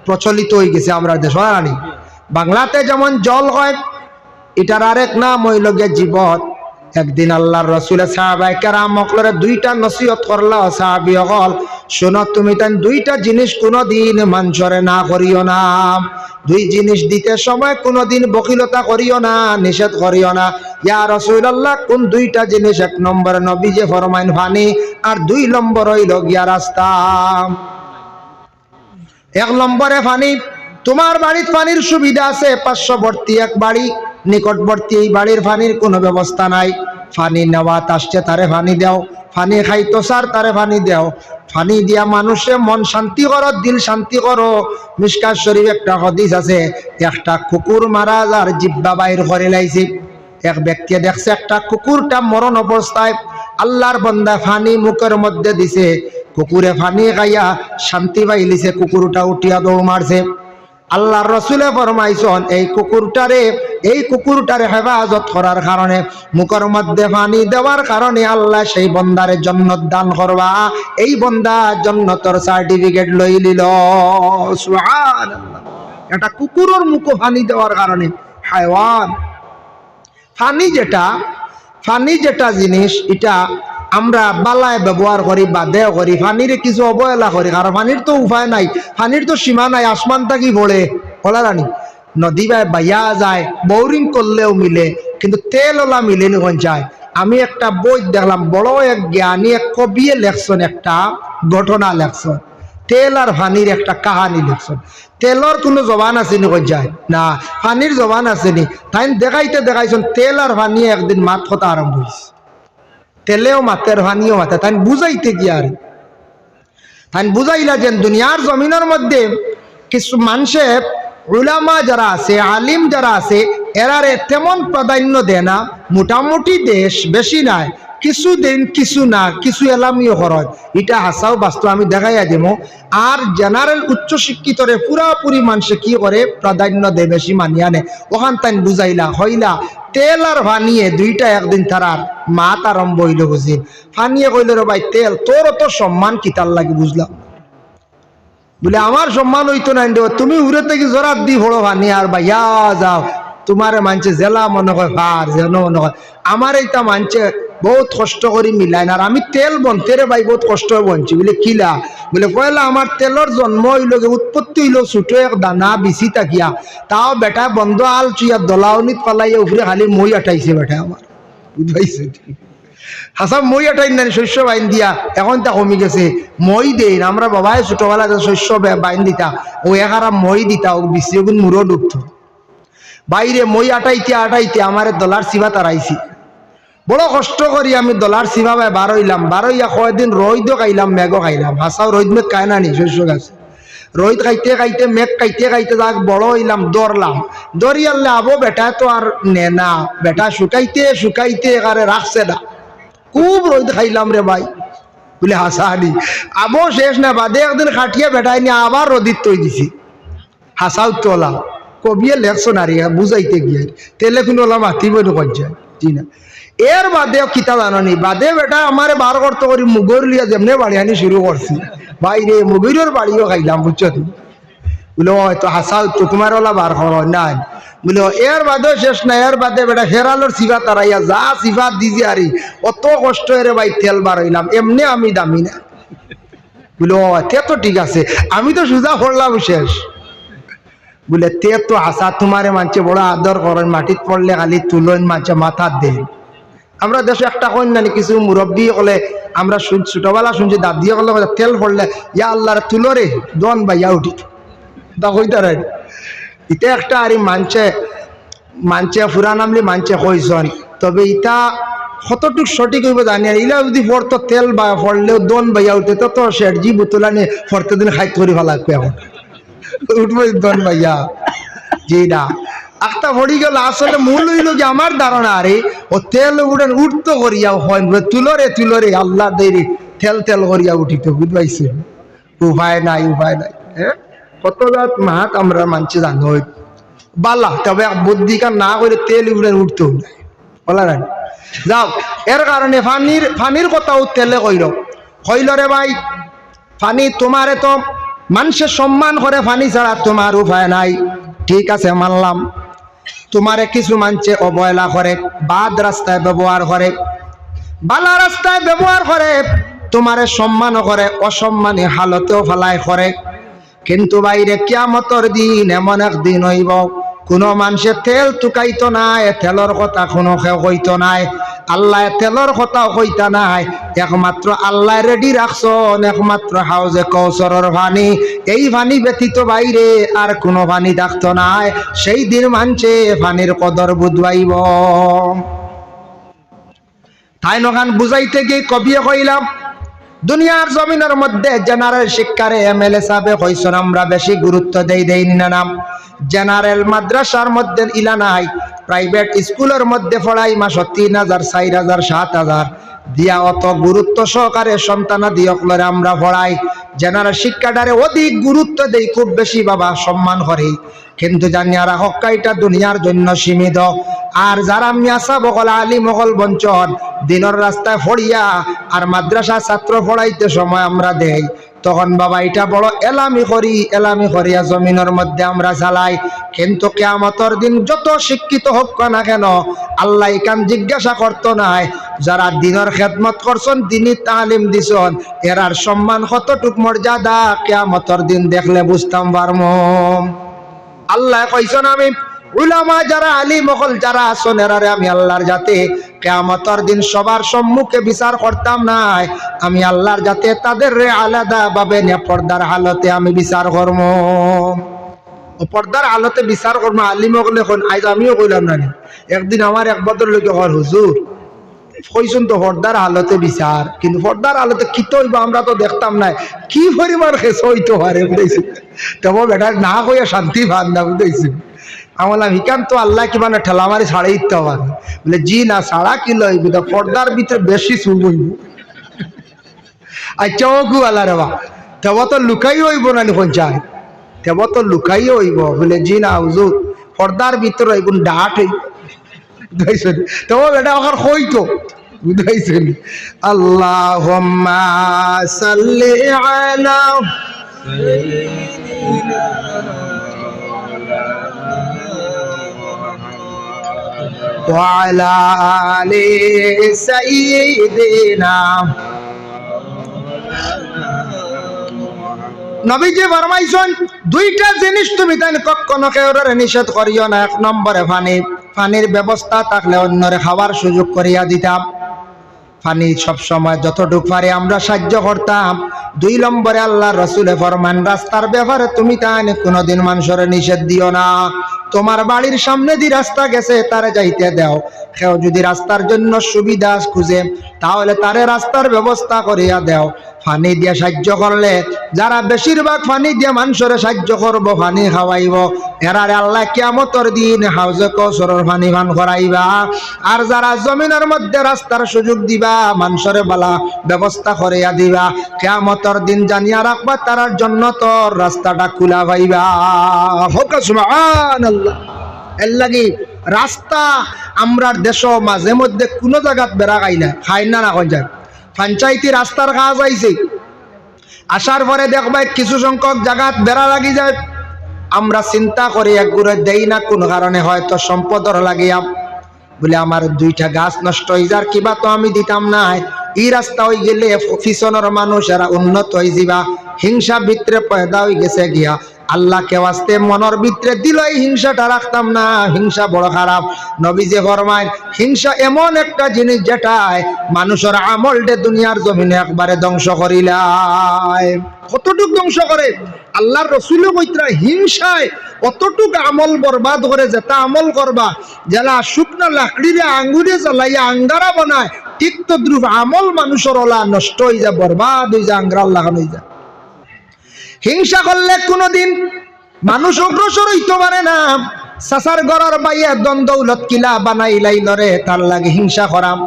প্রচলিত হয়ে গেছে আমরা দেশ। বাংলাতে যেমন জল হয়, এটার আরেক নাম হইল গিয়ে জীবন। একদিন আল্লাহর রাসূলের সাহাবায়ে কেরাম মকলরে 2টা নসিহত করলা, সাহাবী হল শোনো, তুমি তান 2টা জিনিস কোনোদিন মানুষরে না করিও না, 2 জিনিস দিতে সময় কোনোদিন বখিলতা করিও না, নিষেধ করিও না। ইয়া রাসূলুল্লাহ, কোন 2টা জিনিস? 1 নম্বর নবী যে ফরমাইন পানি, আর 2 নম্বর হইল গিয়া রাস্তা। 1 নম্বরে পানি, তোমার বাড়ির পানির সুবিধা আছে, পার্শ্ববর্তী এক বাড়ি, নিকটবর্তী এই বাড়ির পানির কোনো ব্যবস্থা নাই, পানি নেওয়া আসছে তারে পানি দাও, পানি খাইতো সার তারে পানি দাও, পানি দিয়া মানুষে মন শান্তি করো, দিল শান্তি করো। মিশকাত শরীফ একটা হাদিস আছে, একটা কুকুর মারা যার জিব্বা বাইর করে লাইছে। এক ব্যক্তি দেখছে একটা কুকুরটা মরণ অবস্থায়, আল্লাহর বান্দা পানি মুখের মধ্যে দিছে, কুকুরে পানি খাইয়া শান্তি পাইলিছে, কুকুরটা উঠিয়া দৌড় মারছে। আল্লাহর রাসূলে ফরমাইছেন, এই কুকুরটারে হেফাজত করার কারণে, মুখের মধ্যে পানি দেওয়ার কারণে আল্লাহ সেই বন্দারে জান্নাত দান করবা, এই বন্দা জান্নাতের সার্টিফিকেট লই লিল। সুবহানাল্লাহ। এটা কুকুরের মুখে পানি দেওয়ার কারণে। হায়ওয়ান পানি যেটা জিনিস, এটা আমরা বালায় ব্যবহার করি বা দেও করি, পানির কিছু অবহেলা করি, কারণ পানির তো উপায় নাই, পানির তো সীমা নাই, আসমান থাকি পড়ে রানি, নদী বাইয়া যায়, বোরিং করলেও মিলে, কিন্তু তেল ওলা মিলে নি যায়। আমি একটা বই দেখলাম, বড় এক জ্ঞানী এক কবিয়ে লেখছেন, একটা ঘটনা লেখছেন, তেল আর পানির একটা কাহানি লেখছেন। তেলর কোনো জবান আসেনি যায় না, পানির জবান আসেনি, তাই দেখাইছেন তেল আর পানি একদিন মাত কথা আরম্ভ হয়েছে, তেলেও মাতের পানিও মাতে, তাই বুঝাইতে গিয়ে আর তাই বুঝাইলা যে দুনিয়ার জমিনের মধ্যে কিছু মানুষে উলামা যারা আছে, আলিম যারা আছে, এরারে তেমন প্রাধান্য দেয় না। মোটামুটি দেশ বেশি নাই, কিছু দিন কিছু না, কিছু এলামিও খরচ, এটা হাসাও বাস্তব আমি দেখাইয়া দেবো। আর জেনারেল উচ্চশিক্ষিতরে পুরাপুরি মানুষে কি করে, প্রাধান্য দেয়, বেশি মানিয়া নেয়। ওখান তাই বুঝাইলা হইলা তেল আর ভানিয়ে 2টা একদিন তারার মাত আরম্ভ হইল। বুঝি ফানিয়ে কইল, রে ভাই তেল, তোর তো সম্মান কিতার লাগে বুঝলাম, বলে আমার সম্মান হইতো না, তুমি উড়ে থেকে জোরাত দি ভোড়ো ভানি আর ভাইয়া যাও, তোমারে মানছে জেলা মনে হয় ভার যেন মনে হয়, আমার এইটা মানছে বহুত কষ্ট করে মিলাই না, আর আমি তেল বনতে রে ভাই বহুত কষ্ট বনছি। বলে কিলা? বলে পয়লা আমার তেলর জন্ম হইল, উৎপত্তি হইল ছোট এক দানা বিচি তাকিয়া, তাও বেটা বন্ধ আল চুইয়া দলাউনিত পালাইয়া উপরে খালি মই আটাইছে বেটা আমার, বুঝাইছে হাসা মই আটাই না, শস্য বাইন দিয়া, এখন তা কমি গেছে, মই দেই না। আমরা বাবাই ছোটবেলা শস্য বাইন দিতা, ও একারা মই দিতা, ও বিচি গুণ মুড়ো ডুবত বাইরে, মই আটাইতে আমার দলার চিবা তারাইছি। বড় কষ্ট করি আমি দলার সিভাবে বার হইলাম, বার হইয়া কয়দিন রোহিতও খাইলাম, মেঘও খাইলাম। হাসাও রোহিত মেঘ খায় না নি শস্য গাছে, রোহিত খাইতে খাইতে মেঘ খাইতে খাইতে যাক বড় হইলাম, দৌড়লাম, দৌড়িয়ালে আবো বেটা তো আর নে না, বেটা শুকাইতে শুকাইতে একারে রাখছে না, খুব রোহিত খাইলাম রে ভাই বলে হাসাহানি। আবো শেষ না, বাদে একদিন খাটিয়ে বেটাই নিয়ে আবার রোদিত তৈ দিছি। হাসাও তোলা কবিয়ে লেখছো না রে বুঝাইতে গিয়ে তেলে কোনো ওলা মাতিব যায় জি না। এর বাদে কিতা জানি বাদে বেটা আমার বার করতে করি মুগর লিয়া যেমনে বাড়ি আনি শুরু করছি, ভাই রে মুগিরের বাড়িও খাইলাম বুঝছো তুমি। বলো হয়তো হাসাও তো তোমার ওলা বার কর না বলো। এর বাদেও শেষ না, এর বাদে বেটা হেরালোর সিফা তারাইয়া যা সিফা দিছি আরি অত কষ্ট এর ভাই তেল বার হইলাম, এমনি আমি দামি না বলো তে তো ঠিক আছে, আমি তো সোজা পড়লাম শেষ বলে তে তো হাসা তোমারে মানছে বড় আদর করেন, মাটিত পড়লে খালি তুলন মানছে মাথা দেন। আমরা দেশে একটা কই না কিছু মুরব্বী হলে আমরা ছোটবেলা শুনছি দাদি হলে তেল পড়লে ইয়া আল্লাহর তুলরে দন বাইয়া উঠি তা কইতার ইটা একটা আর মানছে মানছে ফুরান আমলি মানছে কইসন, তবে ইটা কতটুক সঠিক হইব জানি আর ইলা যদি পড়তো তেল বা পড়লেও দন বাইয়া উঠে তো শেঠজি বোতলা নিয়ে ফরতে দিন খাইত করি ভালো লাগবে, এখন উঠবো দন বাইয়া জি না। একটা পড়ি গেল আসলে মূল হইল যে আমার ধারণা আরে ও তেল উঠেন উঠতো করিয়া হয় তুলরে তুলরে আল্লাহ দেরি তেল তেল করিয়া উঠিত বুঝবাইছে। উপায় নাই উপায় নাই, হ্যাঁ কত রাত মাহাত আমরা মানছি জানো বালা, তবে বুদ্ধি কাম না করে তেল উঠেন উঠতেও নাই বলা নাই। যাও এর কারণে ফানির কথাও তেলে কইল রে ভাই ফানি তোমারে তো মানুষের সম্মান করে, ফানি ছাড়া তোমার উপায় নাই। ঠিক আছে মানলাম, তোমারে কিছু মানছে অবহেলা করে, বাদ রাস্তায় ব্যবহার করে, বালা রাস্তায় ব্যবহার করে, তোমারে সম্মানও করে, অসম্মানী হালতেও ফেলায় করে। কিন্তু বাইরে কিয়ামতের দিন এমন একদিন হইব কোনো মানুষের তেল টুকাইতো নাই, তেলর কথা কোনো কেউ কইতো নাই, আল্লাহ তেলর কথাও কইতা নাই, একমাত্র আল্লাহ রেডি রাখছন একমাত্র হাউজে কৌসরের পানি, এই পানি ব্যতীত বাইরে আর কোনো পানি থাকতো নাই। সেই দিন মানছে পানির কদর বুঝবাইব। তাই নখান বুঝাইতে গিয়ে কবিয়ে কইলাম দুনিয়ার জমিনের মধ্যে জেনারেল শিক্ষারে এমএলএ সাহেব কইছেন আমরা বেশি গুরুত্ব দেই না নাম। জেনারেল মাদ্রাসার মধ্যে ইলা নাই, প্রাইভেট স্কুলের মধ্যে পড়াই মাস ৩,০০০ ৪,০০০ ৭,০০০ দিয়া অত গুরুত্ব সহকারে সন্তানাদি অকলরে আমরা পড়াই। জেনারেল শিক্ষাটারে অধিক গুরুত্ব দেই, খুব বেশি বাবা সম্মান করি, কিন্তু জানি আর হক্কাইটা দুনিয়ার জন্য সীমিত। আর যারা মিয়াসা বকল আলী মকল বঞ্চন দিনের রাস্তায় ফড়িয়া আর মাদ্রাসা ছাত্র পড়াইতে সময় আমরা দেই, তখন বাবা এটা বড় এলামি করিয়া জমিনের মধ্যে আমরা চালাই। কিন্তু কিয়ামতের দিন যত শিক্ষিত হোক না কেন আল্লাহ কান জিজ্ঞাসা করতো নাই যারা দিনের খেদমত করছেন, দিনই তালিম দিছেন, এরার সম্মান কতটুক মর্যাদা কিয়ামতের দিন দেখলে বুঝতাম পারমু। আল্লাহ কইছেন আমি উলামা যারা আলিম হল যারা আছেন এরারে আমি আল্লাহর জাতে কিয়ামতের দিন সবার সম্মুখে বিচার করতাম নাই, আমি আল্লাহর জাতে তাদের রে আলাদা ভাবে পর্দার হালতে আমি বিচার করব। পর্দার হালতে বিচার করবো আলিম হলে এখন আজ আমিও কইলাম না, একদিন আমার এক বদরলোকে হল হুজুর কইছেন তো পর্দার হালতে বিচার, কিন্তু পর্দার হালতে কি তো হইব আমরা তো দেখতাম নাই, কি পরিমাণ খেস হইতে পারে বুঝেছি, তবে বেটা না কইয়া শান্তি ভান না বুঝেছি। আমলাম হিকান তো আল্লাহ কি মানে ঠেলা মারি ছাড়াই দিতে পারে, বলে জি না ছাড়া কি লইব পর্দার ভিতরে বেশি চুপ হইব। আচ্ছা ও কু আল্লাহ রে বা তেব তো লুকাই হইব না পঞ্চায়েত, তেব তো লুকাই হইব, বলে জি না হুজুর পর্দার ভিতরে এগুন ডাট হইব বুঝাইছেন, তবে বেটা ওখানে হইতো বুঝাইছেন। আল্লাহুম্মা সাল্লি আলা وعلى آل سيدنا নবীজি ফরমাইছেন দুইটা জিনিস তুমি তাই কখনো কেউরে নিষেধ করিও না। এক নম্বরে পানির ব্যবস্থা থাকলে অন্যরে খাওয়ার সুযোগ করিয়া দিতাম, পানি সব সময় যতটুকু পারে আমরা সাহায্য করতাম। 2 নম্বরে আল্লাহ রসুলে ফরমান রাস্তার ব্যাপারে তুমি তাই কোনোদিন মানুষের নিষেধ দিও না, তোমার বাড়ির সামনে দি রাস্তা গেছে তারে যাইতে দাও। কেউ যদি রাস্তার জন্য সুবিধা খুঁজে তাহলে তারে রাস্তার ব্যবস্থা করিয়া দাও। পানি দিয়ে সাহায্য করলে যারা বেশিরভাগ পানি দিয়ে মানুষের সাহায্য করবো, পানি খাওয়াইব, এরারে আল্লাহ কিয়ামতের দিন হাউজে কৌসরের পানি পান করাইবা। আর যারা জমিনের মধ্যে রাস্তার সুযোগ দিবা, মানুষের বালা ব্যবস্থা করিয়া দিবা, কিয়ামতের দিন জানিয়া রাখবা তার জন্য তোর রাস্তাটা খুলা পাইবা। হোক সুবহানাল্লাহ। এর লাগি রাস্তা আমরার দেশ মাঝে মধ্যে কোনো জায়গাত বেড়া খাই না কোন যায় পঞ্চায়েতি রাস্তার কাজ আইছে, আসার পরে দেখবা কিছু সংখ্যক জায়গাত বেড়া লাগি যায়। আমরা চিন্তা করি একগুড়ে দেই না কোন কারণে, হয়তো সম্পদর লাগিয়া বলে আমার দুইটা গাছ নষ্ট হয়ে যার কিবা তো আমি দিতাম না। এই রাস্তা হয়ে গেলে পিছনের মানুষ এরা উন্নত হয়ে যাবা। হিংসা ভিতরে পয়দা হয়ে গেছে গিয়া আল্লাহকে ওয়াস্তে মনের ভিতরে দিল এই হিংসাটা রাখতাম না। হিংসা বড় খারাপ। নবীজি ফরমায় হিংসা এমন একটা জিনিস যেটাই মানুষের আমলটা দুনিয়ার জমিনে একবারে ধ্বংস করিলায়। কতটুক ধ্বংস করে আল্লাহর রাসূলও কইতরা হিংসায় অতটুক আমল বরবাদ করে, যেটা আমল করবা যারা শুকনা লাকড়িরে আঙ্গুরে জ্বালাইয়া আঙ্গারা বানায়, ঠিক তো দ্রুপ আমল মানুষের ওলা নষ্ট হয়ে যায়, বরবাদ হয়ে যায়, আঙ্গারা লাগানো হয়ে যায়। হিংসা করলে কোনদিন মানুষ অগ্রসর হইতে পারে না। সাসার গড়র বাইয়া দ্বন্দ্বৌলত কিলা বানাই লাইলরে তার লাগে হিংসা করাম।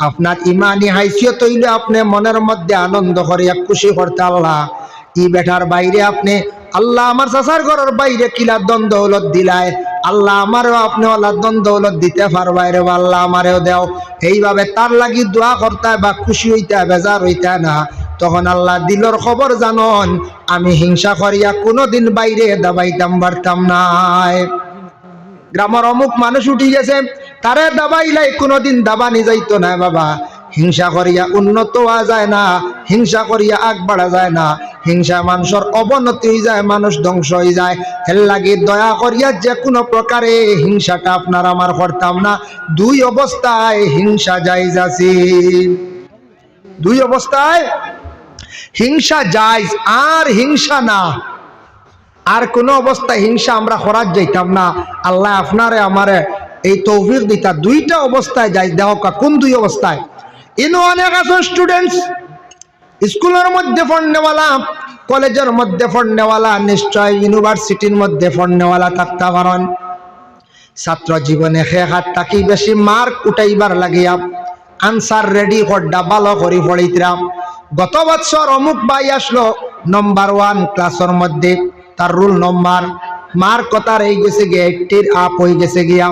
আপনার ইমানি হাইসিয়ত হইলে আপনি মনের মধ্যে আনন্দ করিয়া খুশি করতে আল্লাহ ই বেটার বাইরে আপনি আল্লাহ আমার সাসার ঘরের বাইরে কিলা দ্বন্দ্বৌলত দিলায়, আল্লাহ আমারও আপনি আল্লাহ দ্বন্দ্বৌলত দিতে পারবাই রে, আল্লাহ আমারেও দেও। এইভাবে তার লাগি দোয়া করতে বা খুশি হইতে বেজার হইতে না। তখন আল্লাহ দিলর খবর জানন, আমি হিংসা করিয়া কোনোদিন বাইরে দাবাইতাম পারতাম নাই। গ্রামের অমুক মানুষ উঠি গেছে, তারে দাবাইলাই কোনোদিন দাবানি যাইতো না বাবা। হিংসা করিয়া উন্নত হওয়া যায় না, হিংসা করিয়া আগ বাড়া যায় না। হিংসা মানুষের অবনতি হয়ে যায়, মানুষ ধ্বংস হয়ে যায়। এর লাগে দয়া করিয়া যে কোনো প্রকারে হিংসাটা আপনার আমার করতাম না। দুই অবস্থায় হিংসা জায়েজ আছে, দুই অবস্থায় হিংসা জায়েজ আর হিংসা না। আর কোন অবস্থায় হিংসা আমরা করার যাইতাম না। আল্লাহ আপনারে আমারে এই তৌফিক দিতা দুইটা অবস্থায় যাই দেওয়া। কোন দুই অবস্থায়? ইনো অনেক আছে স্টুডেন্টস স্কুলের মধ্যে পড়নেওয়ালা, কলেজের মধ্যে পড়নেওয়ালা, নিশ্চয় ইউনিভার্সিটির মধ্যে পড়নেওয়ালা থাকতে পারেন। ছাত্র জীবনে খেহাত তাকি বেশি মার্ক উঠাইবার লাগিয়া আনসার রেডি করডা ভালো করে পড়িতাম। গত বছর অমুক ভাই আসলো নম্বর 1 ক্লাসের মধ্যে, তার রোল নম্বর মার্ক কথার এই গেছে গিয়ে 80 আপ হয়ে গেছে গিয়া।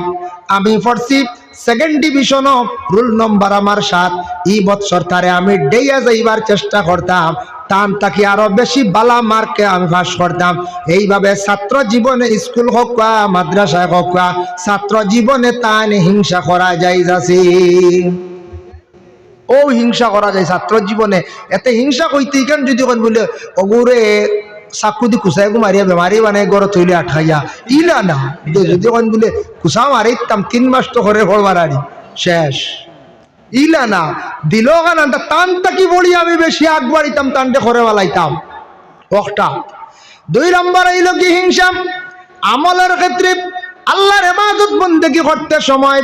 আমি পড়ছি 2nd ডিভিশন, রোল নম্বর আমার 7। এই বছর তারে আমি ডেইয়া যাইবার চেষ্টা করতাম, টান তাকে আরো বেশি বালা মার্কে আমি পাস করতাম। এইভাবে ছাত্র জীবনে স্কুল হোক বা মাদ্রাসায় হোক বা ছাত্র জীবনে তান হিংসা করা যায় যাচ্ছে। ও হিংসা করা যায় ছাত্র জীবনে। এতে হিংসা কইতে কেন যদি বলে অগুরে চাকুদি কুচাই মারিয়া বেমারি বানাই গড় থইলে আঠাইয়া ইলা না, যদি বলে কুচা মারিতাম 3 মাস তো করে ফল মারারি শেষ ইলা না দিল গান টান তাকি বলি আমি বেশি আগ বাড়িতাম, টানটে করে বেলাইতাম একটা। 2 নম্বর আইল কি হিংসা আমলের ক্ষেত্রে। আল্লাহর ইবাদত বন্দেগি করতে সময়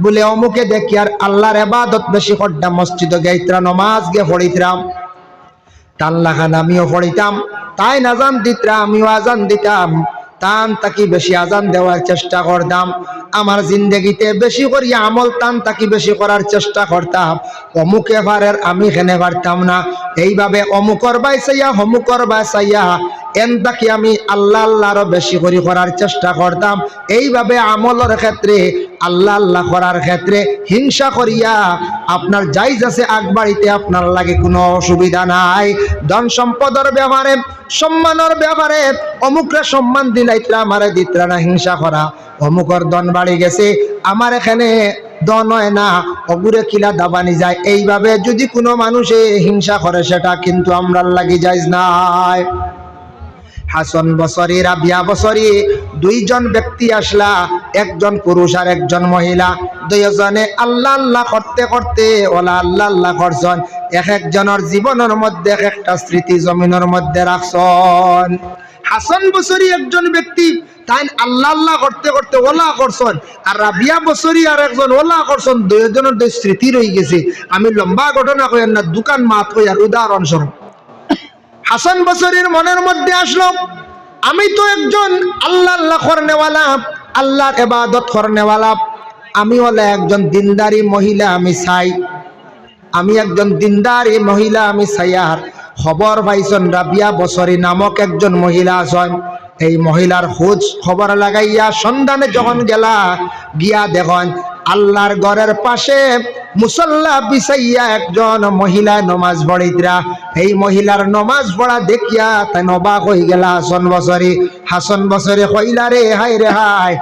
বলে অমুকে দেখি আর আল্লাহর ইবাদত বেশি করতাম, মসজিদে গাইতরা নমাজ গিয়ে পড়িতাম, টান লাগান আমিও পড়িতাম, তাই আজান দিতরা আমিও আজান দিতাম, টান তাকি বেশি আজান দেওয়ার চেষ্টা করতাম। আমার জিন্দগিতে বেশি করিয়া আমল টান তাকি বেশি করার চেষ্টা করতাম। অমুকে পারের আমি খেনে পারতাম না। এইভাবে অমুকর বাইসাইয়া হমুকর বাইসাইয়া এন তাকি আমি আল্লাহ আল্লাহ আরো বেশি করে করার চেষ্টা করতাম। এইভাবে আমলের ক্ষেত্রে আল্লাহ আল্লাহ করার ক্ষেত্রে হিংসা করিয়া আপনার জায়েজ আছে আগ বাড়িতে, আপনার লাগে কোনো অসুবিধা নাই। ধন সম্পদের ব্যাপারে, সম্মানের ব্যাপারে অমুকরা সম্মান দিলাইতরা আমারে দিতরা না, হিংসা করা। অমুকর ধন বাড়ি গেছে আমার এখানে দন হয় না, অগুরে কিলা দাবানি যায়। এইভাবে যদি কোনো মানুষে হিংসা করে সেটা কিন্তু আমরার লাগি জায়েজ নাই। হাসান বসরি রাবিয়া বসরি 2 জন ব্যক্তি আসলা, একজন পুরুষ আর একজন মহিলা। 2 জনে আল্লাহ আল্লাহ করতে করতে ওলা আল্লাহ আল্লাহ করছেন। এক একজনের জীবনের মধ্যে একটা স্মৃতি জমিনের মধ্যে রাখছেন। হাসান বসরি একজন ব্যক্তি তাই আল্লাহ আল্লাহ করতে করতে ওলা করছেন, আর রাবিয়া বছরই আর একজন ওলা করছেন, দুইজনের দুই স্মৃতি রয়ে গেছে। আমি লম্বা ঘটনা কই না, দোকান মাত কই আর উদাহরণস্বরূপ হাসান বসরির মনের মধ্যে আসলো, আমি তো একজন আল্লাহ আল্লাহ করনেওয়ালা, আল্লাহর ইবাদত করনেওয়ালা, আমি হলে একজন দিনদারি মহিলা, আমি চাই, আমি একজন দিনদারি মহিলা, আমি চাইয়ার খবর পাইছেন রাবিয়া বছরী নামক একজন মহিলা আছেন। এই মহিলার খোঁজ খবর লাগাইয়া সন্ধানে যখন গেলা, গিয়া দেখেন আল্লাহর ঘরের পাশে মুসল্লা বিছাইয়া একজন মহিলা নমাজ পড়িতরা। এই মহিলার নমাজ পড়া দেখিয়া তাই অবাক হয়ে গেলা হাসান বছরী কইলা রে হায় রে হায়,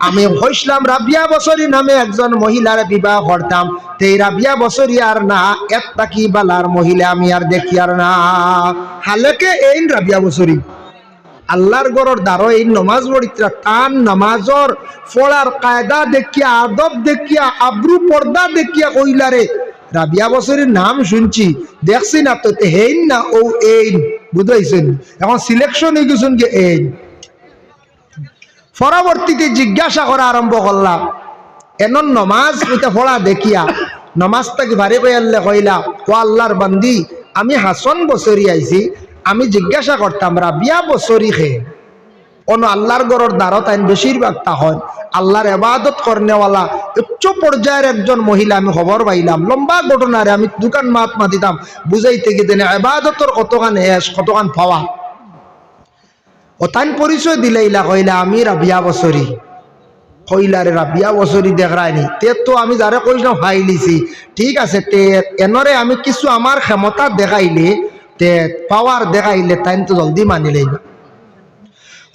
আমি হইসলাম রাবিয়া বছরী নামে একজন মহিলার বিবাহ করতাম, এই রাবিয়া বছরী আর না, একটা কি বালার মহিলা আমি আর দেখি আর না। হালেকে এই রাবিয়া বছরী আল্লাহর গড়র দ্বারা এই নমাজ পড়িতরা, তান নমাজর ফলার কায়দা দেখিয়া, আদব দেখিয়া, আব্রু পর্দা দেখিয়া কইলা রে রাবিয়া বছরীর নাম শুনছি, দেখছি না তো হেইন না ও এই, বুঝাইছেন? এখন সিলেকশন হয়ে গেছেন কে এই। পরবর্তীতে জিজ্ঞাসা করা আরম্ভ করলাম, এমন নমাজ ওইটা পড়া দেখিয়া নমাজটাকে ভারে পেয়ালে কইলা, ও আল্লাহর বান্দি, আমি হাসান বছরী আইছি, আমি জিজ্ঞাসা করতাম রাবিয়া বছরী খে অন্য আল্লাহর গড়র দ্বারত আইন বেশিরভাগ তা হয় আল্লাহর ইবাদত করনেওয়ালা উচ্চ পর্যায়ের একজন মহিলা, আমি খবর পাইলাম। লম্বা ঘটনারে আমি দোকান মাতিতাম বুঝাইতে গিয়ে ইবাদতর কতখান এস কতখান পাওয়া, ও তাই পরিচয় দিলাইলা, কইলা আমি রাবিয়া বছরী। কইলা রে রাবিয়া বছরী দেখায়নি তে, তো আমি যারে কইলাম হাইলিছি, ঠিক আছে তে এনরে আমি কিছু আমার ক্ষমতা দেখাইলে, তে পাওয়ার দেখাইলে তাই তো জলদি মানিলেই না।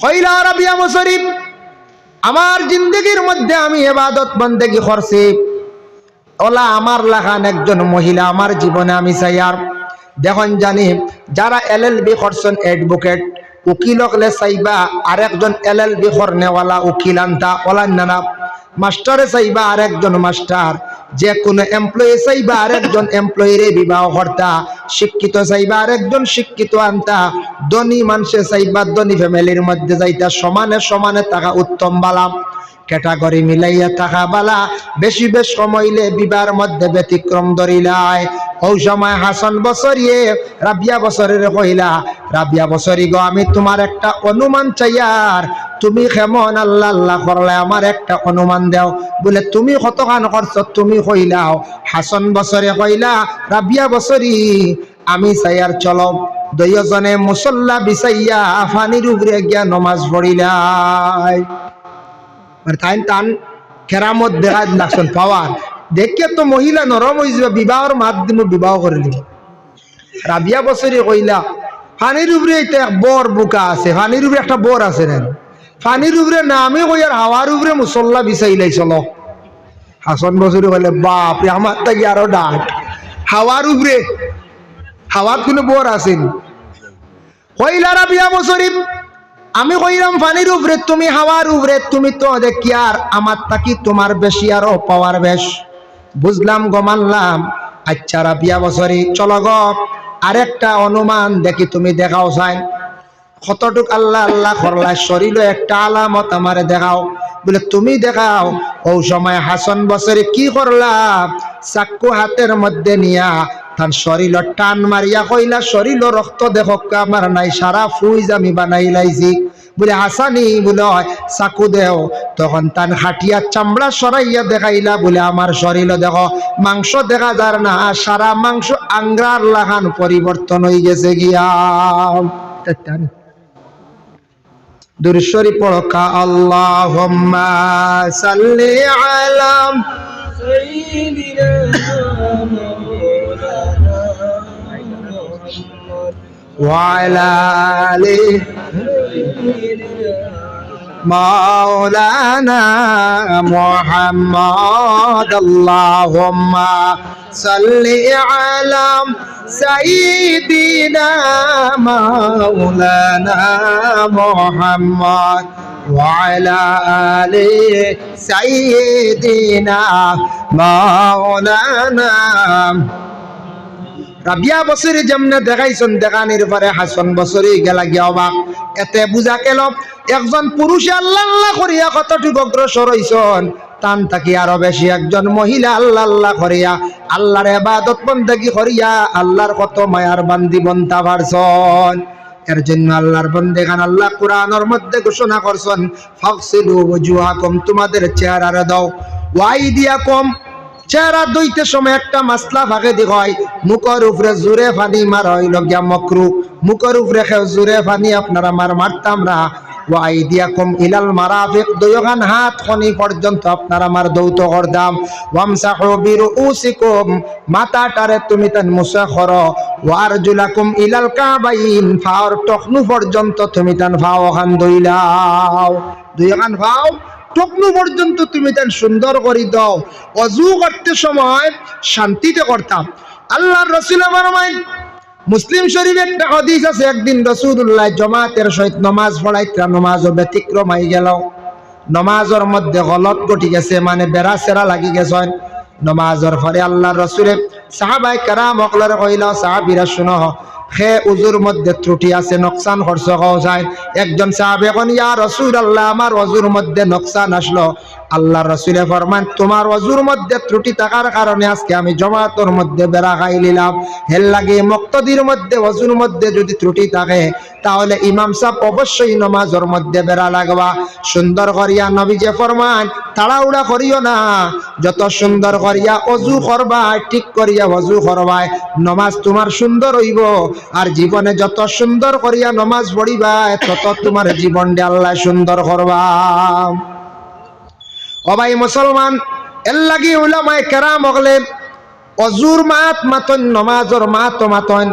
কইলা রাবিয়া বছরী, আমার জিন্দগির মধ্যে আমি ইবাদত বন্দেগি করছি, ওলা আমার লাগান একজন মহিলা আমার জীবনে আমি চাই। আর দেখুন জানি যারা LLB করছেন, অ্যাডভোকেট উকিল হলে চাইবা আরেকজন LLB করনেওয়ালা উকিল আনতা, ওলা নানা মাস্টারে চাইবা আরেকজন মাস্টার, যে কোনো এমপ্লয়ি চাইবা আরেকজন এমপ্লয়িরে বিবাহ করতা, শিক্ষিত চাইবা আরেকজন শিক্ষিত আনতা, ধনী মানুষে চাইবা ধনী ফ্যামিলির মধ্যে যাইতা, সমানে সমানে থাকা উত্তম বালা, ক্যাটাগরি মিলাইয়া থাকা বালা, বেশি বেশ কমাইলে বিবাহের মধ্যে ব্যতিক্রম ধরিলাই। ওই সময় হাসান বছরিয়ে রাবিয়া বছরের কইলা, রাবিয়া বছরী গো, আমি তোমার একটা অনুমান চাইয়ার, তুমি কেমন আল্লাহ আল্লাহ করলে আমার একটা অনুমান দাও। বলে তুমি কতখান করছো তুমি কইলাও। হাসান বছরে কইলা, রাবিয়া বছরী আমি চাইয়ার চলো দুইজনে মুসল্লা বিছাইয়া ফানির উপরে গিয়া নমাজ পড়িলাই। তাই টান কেরামত দেখা লাগছেন পাওয়ার দেখিয়া তো মহিলা নরম হয়ে যাবে, বিবাহর মাধ্যমে বিবাহ করিলি। রাবিয়া বছরী কইলা, ফানির উপরে এটা বর বুকা আছে, ফানির উপরে একটা বর আছে না, ফানির উপরে না আমি কই আর হাওয়ার উপরে মুসল্লা বিছাইলাই চলো। হাসান বছরী কইলে, বাপ আমার তাকে আরো ডাক, হাওয়ার উপরে, হাওয়ার কোনো বর আছেন? কইলা রাবিয়া বছরী, আমি কইলাম ফানির উপরে, তুমি হাওয়ার উপরে, তুমি তো দেখি আর আমার তাকি তোমার বেশি আরো পাওয়ার বেশ। বুঝলাম গো, মানলাম। আচ্ছা রাবিয়া বছরী চলো গো, আরেকটা অনুমান দেখি তুমি দেখাও চাই, কতটুক আল্লাহ আল্লাহ করলা শরীরে একটা আলামত আমারে দেখাও। বলে তুমি দেখাও। ও সময় হাসান বছরী কি করলা, চাক্কু হাতের মধ্যে নিয়া তার শরীর টান মারিয়া কইলা, শরীর রক্ত দেখো আমার নাই, সারা ফুইজ আমি বানাই লাইছি। বলে হাসানি বলে চাকু দেও, তখন তান হাটিয়া চামড়া সরাইয়া দেখাইলা, বলে আমার শরীর দেখো মাংস দেখা যার না, সারা মাংস আঙ্গার লাগান পরিবর্তন হয়ে গেছে গিয়া। দুরূদ পড়কা, আল্লাহুম্মা সাল্লি আলা সাইয়্যিদিনা ওয়া আলা আলি মাওলানা মুহাম্মদ। আল্লাহুম্মা সাল্লি আলা সাইয়্যিদিনা মাওলানা মুহাম্মদ ওয়া আলা আলি সাইয়্যিদিনা মাওলানা। রাবিয়া বছরে যেমনে দেখাইছেন দেখানির পরে হাসান বছরে গেলা গিয়া অবাক। এতে বুঝা গেল একজন পুরুষে আল্লাহ আল্লাহ করিয়া কতটুকু অগ্রসর হইছেন, তান থাকি আরো বেশি একজন মহিলা আল্লাহ আল্লাহ করিয়া আল্লাহর ইবাদত বন্দেগী করিয়া আল্লাহর কত মায়ার বান্দি বনতা পারছেন। এর জন্য আল্লাহর বন্দেগান আল্লাহ কোরআনের মধ্যে ঘোষণা করছেন, ফাগসিলু ওয়াজুহাকুম, তোমাদের চেহারা দাও, ওয়াইদিয়াকুম, চেহারা ধুইতে সময় একটা মাসলা ভাগে দি হয়, মুখের উপরে জোরে পানি মার হইল গিয়া মাকরুহ, মুখের উপরে জোরে পানি আপনারা মারতাম না। ওয়াইদিয়াকুম ইলাল মারাফিক, দুইখান হাত খনি পর্যন্ত আপনারা আমার দৌত করদাম। ওয়ামসাহু বিরুউসিকুম, মাথাটারে তুমি তান মুসা করো। ওয়ারজুলাকুম ইলাল কাবাইন, ফাওর টকনু পর্যন্ত তুমি তান ফাও খান দইলাও, দুইখান ফাও টকনু পর্যন্ত তুমি তান সুন্দর করে দাও। ওযু করতে সময় শান্তিতে করতাম। আল্লাহর রাসূল ফরমায়, মুসলিম শরীফে একটা হাদিস আছে, একদিন রাসূলুল্লাহ জামাতের সহিত নামাজ পড়াইতে নামাজও ব্যতিক্রম হয়ে গেল, নামাজের মধ্যে গলত ঘটি গেছে, মানে বেড়া সেরা লাগি গেছে। নামাজের পরে আল্লাহর রাসূলে সাহাবায়ে কেরাম সকলের কইল, সাহাবীরা শুনো, হে উজুর মধ্যে ত্রুটি আছে, নকসান খরচ হওয়া যায়। একজন সাহাবী কোন, ইয়া রাসূলুল্লাহ, আমার ওযুর মধ্যে নকসান আসলো। আল্লাহর রাসূলে ফরমান, তোমার ওযুর মধ্যে ত্রুটি থাকার কারণে আজকে আমি জামাতের মধ্যে বেড়া খাই নিলাম। হেল লাগে মুক্তাদির মধ্যে ওযুর মধ্যে যদি ত্রুটি থাকে তাহলে ইমাম সাহেব অবশ্যই নামাজের মধ্যে বেড়া লাগবা। সুন্দর করিয়া নবীজি ফরমান, তাড়াহুড়া করিও না, যত সুন্দর করিয়া ওযু করবা, ঠিক করিয়া ওযু করবা, নামাজ তোমার সুন্দর হইব। আর জীবনে যত সুন্দর করিয়া নামাজ পড়িবা, তত তোমার জীবনটা আল্লাহ সুন্দর করবা। ও ভাই মুসলমান, এর লাগি উলামায়ে কেরাম হলে অজুর মাত মাতন, নামাজের মাত মাতন,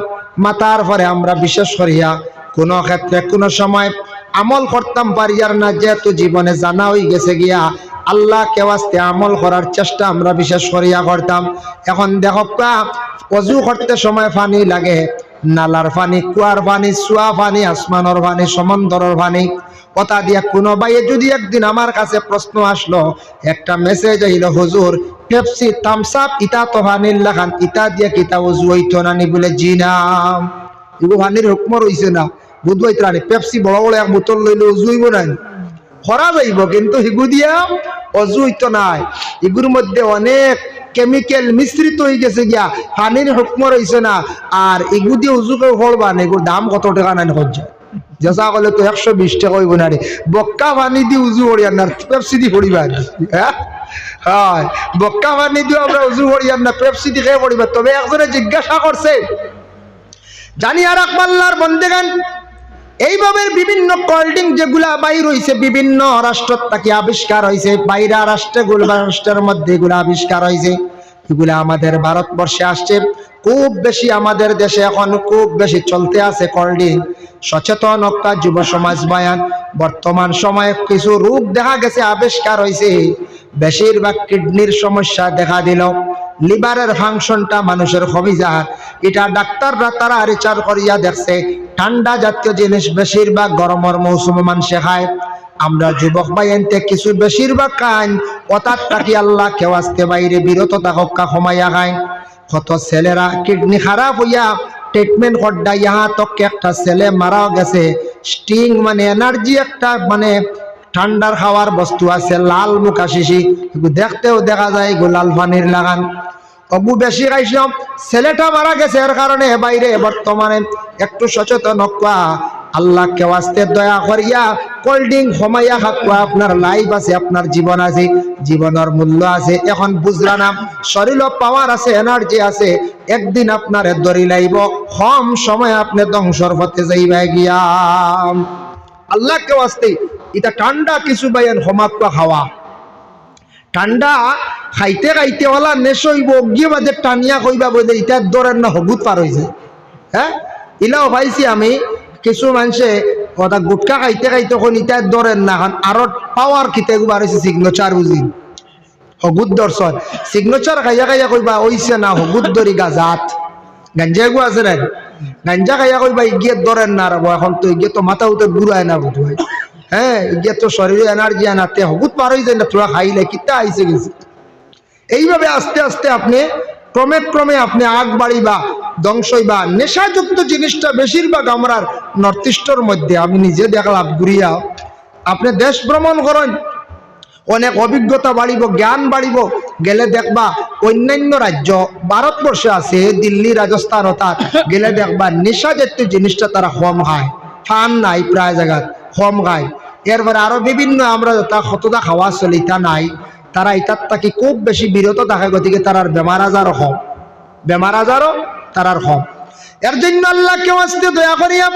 মাতার পরে আমরা বিশেষ করিয়া কোন ক্ষেত্রে কোন সময় আমল করতাম পারি আর না, যেহেতু জীবনে জানা হয়ে গেছে গিয়া আল্লাহ কেওয়াস্তে আমল করার চেষ্টা আমরা বিশেষ করিয়া করতাম। এখন দেখো, অজু করতে সময় পানি লাগে, নালার পানি, কুয়ার পানি, সুয়া পানি, আসমানের পানি, সমুদ্রের পানি, কথা দিয়া কোনো ভাইয়ে যদি একদিন আমার কাছে প্রশ্ন আসলো, একটা মেসেজ আইলো, হুজুর পেপসি থামস আপ ইতা তো পানির লাগান, ইতা দিয়া কিতা ওযু হইতো না নি? বলে জি না, এগো পানির হুকম রইছে না, বুধ হইতো না। পেপসি বড় বড় এক বোতল লইলে ওযু হইব না, করা যাইব, কিন্তু হিগু দিয়া ওযু হইতো না। এগুর মধ্যে অনেক কেমিক্যাল মিশ্রিত হয়ে গেছে গিয়া, পানির হুকম রইছে না। আর এগু দিয়ে উজু কেউ করবা না, এগুর দাম কত টাকা নাই হজ্জা, যেসা করলে তো 120 টাকা হইব না রে। বক্কা পানি দিয়ে উজু করিয়ার না, পেপসি দিয়ে করিবা। হ্যাঁ হয়, বক্কা পানি দিয়ে আমরা উজু করিয়ার না, পেপসি দিয়ে খেয়ে করিবা। তবে একজনে জিজ্ঞাসা করছে, জানি আর আকবাল্লার বন্দেগান, এইভাবে বিভিন্ন কোল্ড ড্রিঙ্ক যেগুলা বাইর হইছে, বিভিন্ন রাষ্ট্র থেকে আবিষ্কার হয়েছে, বাইরা রাষ্ট্রের মধ্যে এগুলা আবিষ্কার হয়েছে, এগুলা আমাদের ভারতবর্ষে আসছে খুব বেশি। আমাদের দেশে এখন খুব বেশি চলতে আছে কোল্ড ড্রিঙ্ক। সচেতনতা যুব সমাজ বয়ান, বর্তমান সময়ে কিছু রোগ দেখা গেছে, আবিষ্কার হয়েছে, বেশিরভাগ কিডনির সমস্যা দেখা দিল, লিভারের ফাংশনটা মানুষের কমে যায়। এটা ডাক্তাররা তারা রিচার্জ করিয়া দেখছে, ঠান্ডা জাতীয় জিনিস বেশিরভাগ গরমের মৌসুমে মানুষে খায়। আমরা যুবক ভাইয়েনতে কিছু বেশিরভাগ খান, অর্থাৎ তাকে আল্লাহ কেউ আসতে বাইরে বিরত থাকা কমাইয়া খায়। কত ছেলেরা কিডনি খারাপ হইয়া ট্রিটমেন্ট করডা, ইহা তক একটা ছেলে মারাও গেছে। স্টিং মানে এনার্জি একটা, মানে ঠান্ডার খাওয়ার বস্তু আছে, লাল মুখা শিশি, দেখতেও দেখা যায় এগুলো লাল পানির লাগান। অবু বেশি খাইছিলাম, ছেলেটা মারা গেছে, এর কারণে বাইরে বর্তমানে একটু সচেতন হওয়া। আল্লাহ কে ওয়াস্তে দয়া করিয়া কোল্ড ড্রিঙ্ক কমাইয়া খাওয়া। আপনার লাইফ আছে, আপনার জীবন আছে, জীবনের মূল্য আছে। এখন বুঝলা না, শরীরে পাওয়ার আছে, এনার্জি আছে, একদিন আপনার দড়ি লাইব, কম সময় আপনি ধ্বংসর পথে যাইবা গিয়া। আল্লাহ কে ওয়াস্তে এটা ঠান্ডা কিছু বাইন হমাক্কা খাওয়া, ঠান্ডা খাইতে খাইতে ওলা নেশইব গিয়ে বাদে টানিয়া কইবা বলে ইটার দরের না হবুত পার হয়েছে। হ্যাঁ, ইলাও পাইছি আমি, কিছু মানুষে কথা গুটকা খাইতে খাইতে কোন ইটার দরের না, আরো পাওয়ার খিতে বার হয়েছে সিগনেচার, বুঝি হগুত দর্শন সিগনেচার খাইয়া খাইয়া কইবা ওইছে না হগুত দরি গাজাত গাঞ্জা গু আছে না, গাঞ্জা খাইয়া কইবা ইগিয়ে দরের না রাবো। এখন তো ইগিয়ে তো মাথা উঠে বুড়ায় না বুধ হয়। হ্যাঁ, ইগিয়ে তো শরীরে এনার্জি আনাতে হগুত পার হয়ে যায় না, তোরা খাইলে কিতা আইসে গেছে। এইভাবে আস্তে আস্তে আপনি ক্রমে ক্রমে আপনি আগ বাড়িবা, ধ্বংস হইবা। নেশাযুক্ত জিনিসটা বেশিরভাগ আমরা নর্থ ইস্টের মধ্যে আমি নিজে দেখলাম ঘুরিয়া। আপনি দেশ ভ্রমণ করেন, অনেক অভিজ্ঞতা বাড়িব, জ্ঞান বাড়িব, গেলে দেখবা অন্যান্য রাজ্য ভারতবর্ষে আছে, দিল্লি, রাজস্থান, তার গেলে দেখবা নেশা জাতীয় জিনিসটা তারা কম খায়, ফান নাই প্রায় জায়গা কম খায়। এরপরে আরো বিভিন্ন আমরা কতটা খাওয়া চলিতা নাই, তারা এটার থাকি খুব বেশি বিরত থাকে, গতিকে তারার বেমার আজারও কম, বেমার আজারও তারার কম। এর জন্য আল্লাহ কেউ আসতে দয়া করিয়া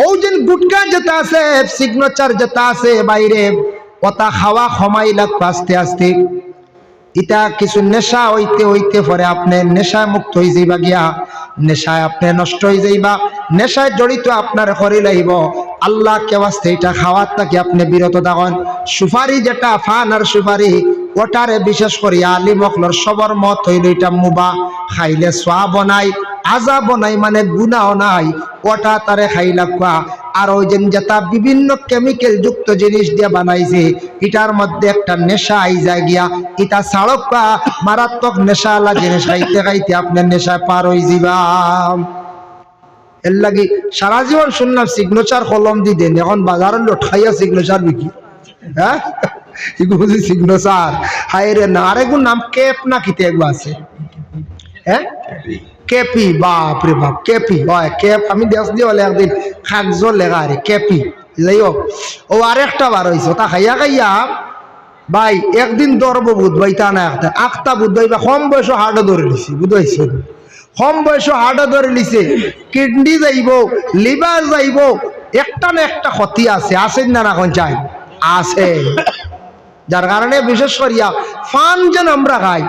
ও যে গুটকা যেটা আছে, সিগনেচার যেটা আছে বাইরে, ওটা খাওয়া কমাই লাগবে আস্তে আস্তে। এটা কিছু নেশা হইতে হইতে পরে আপনি নেশায় মুক্ত হয়ে যাইবা, গিয়া নেশায় আপনি নষ্ট হয়ে যাইবা, নেশায় জড়িত আপনার করে লাইব। আল্লাহ কেউ আসতে এটা খাওয়ার থেকে আপনি বিরত থাকুন। সুপারি যেটা ফান আর সুপারি, ওটারে বিশেষ করে আলিম অকলর সবর মত হইল এটা মুবা, খাইলে সোয়া বনাই আজা বনাই, মানে গুনাও নাই, ওটা তারে খাইলা খোয়া। আর ওই যে যেটা বিভিন্ন কেমিক্যাল যুক্ত জিনিস দিয়ে বানাইছে, এটার মধ্যে একটা নেশা আই যায় গিয়া, এটা ছাড়কা মারাত্মক নেশাওয়ালা জিনিস খাইতে খাইতে আপনার নেশায় পার হয়ে যাবা। এর লাগি সারা জীবন শুনলাম সিগনেচার কলম দি দেন, এখন বাজারের লোট খাইয়া সিগনেচার বিকি। হ্যাঁ, এগুলো সিগনেচার হাই রে না, আর এগুলো নাম কেপ না কিতে এগুলো আছে, হ্যাঁ কেপি, বাপ রে বাপ কেপি হয় কেপ। আমি দেশ দিয়ে বলে একদিন কাগজ লেখা রে কেপি, যাই হোক। ও আরেকটা বার হয়েছে, তা খাইয়া খাইয়া ভাই একদিন দরব বুধ ভাই তা না একটা আখতা বুধ ভাই বা কম বয়স হার্টও ধরে লিছি, বুঝাইছে কম বয়স হার্টও ধরে লিছে, কিডনি যাইব, লিভার যাইব, একটা না একটা ক্ষতি আছে, আসেন না এখন চাই আছে। যার কারণে বিশেষ করিয়া ফান যেন আমরা খাই,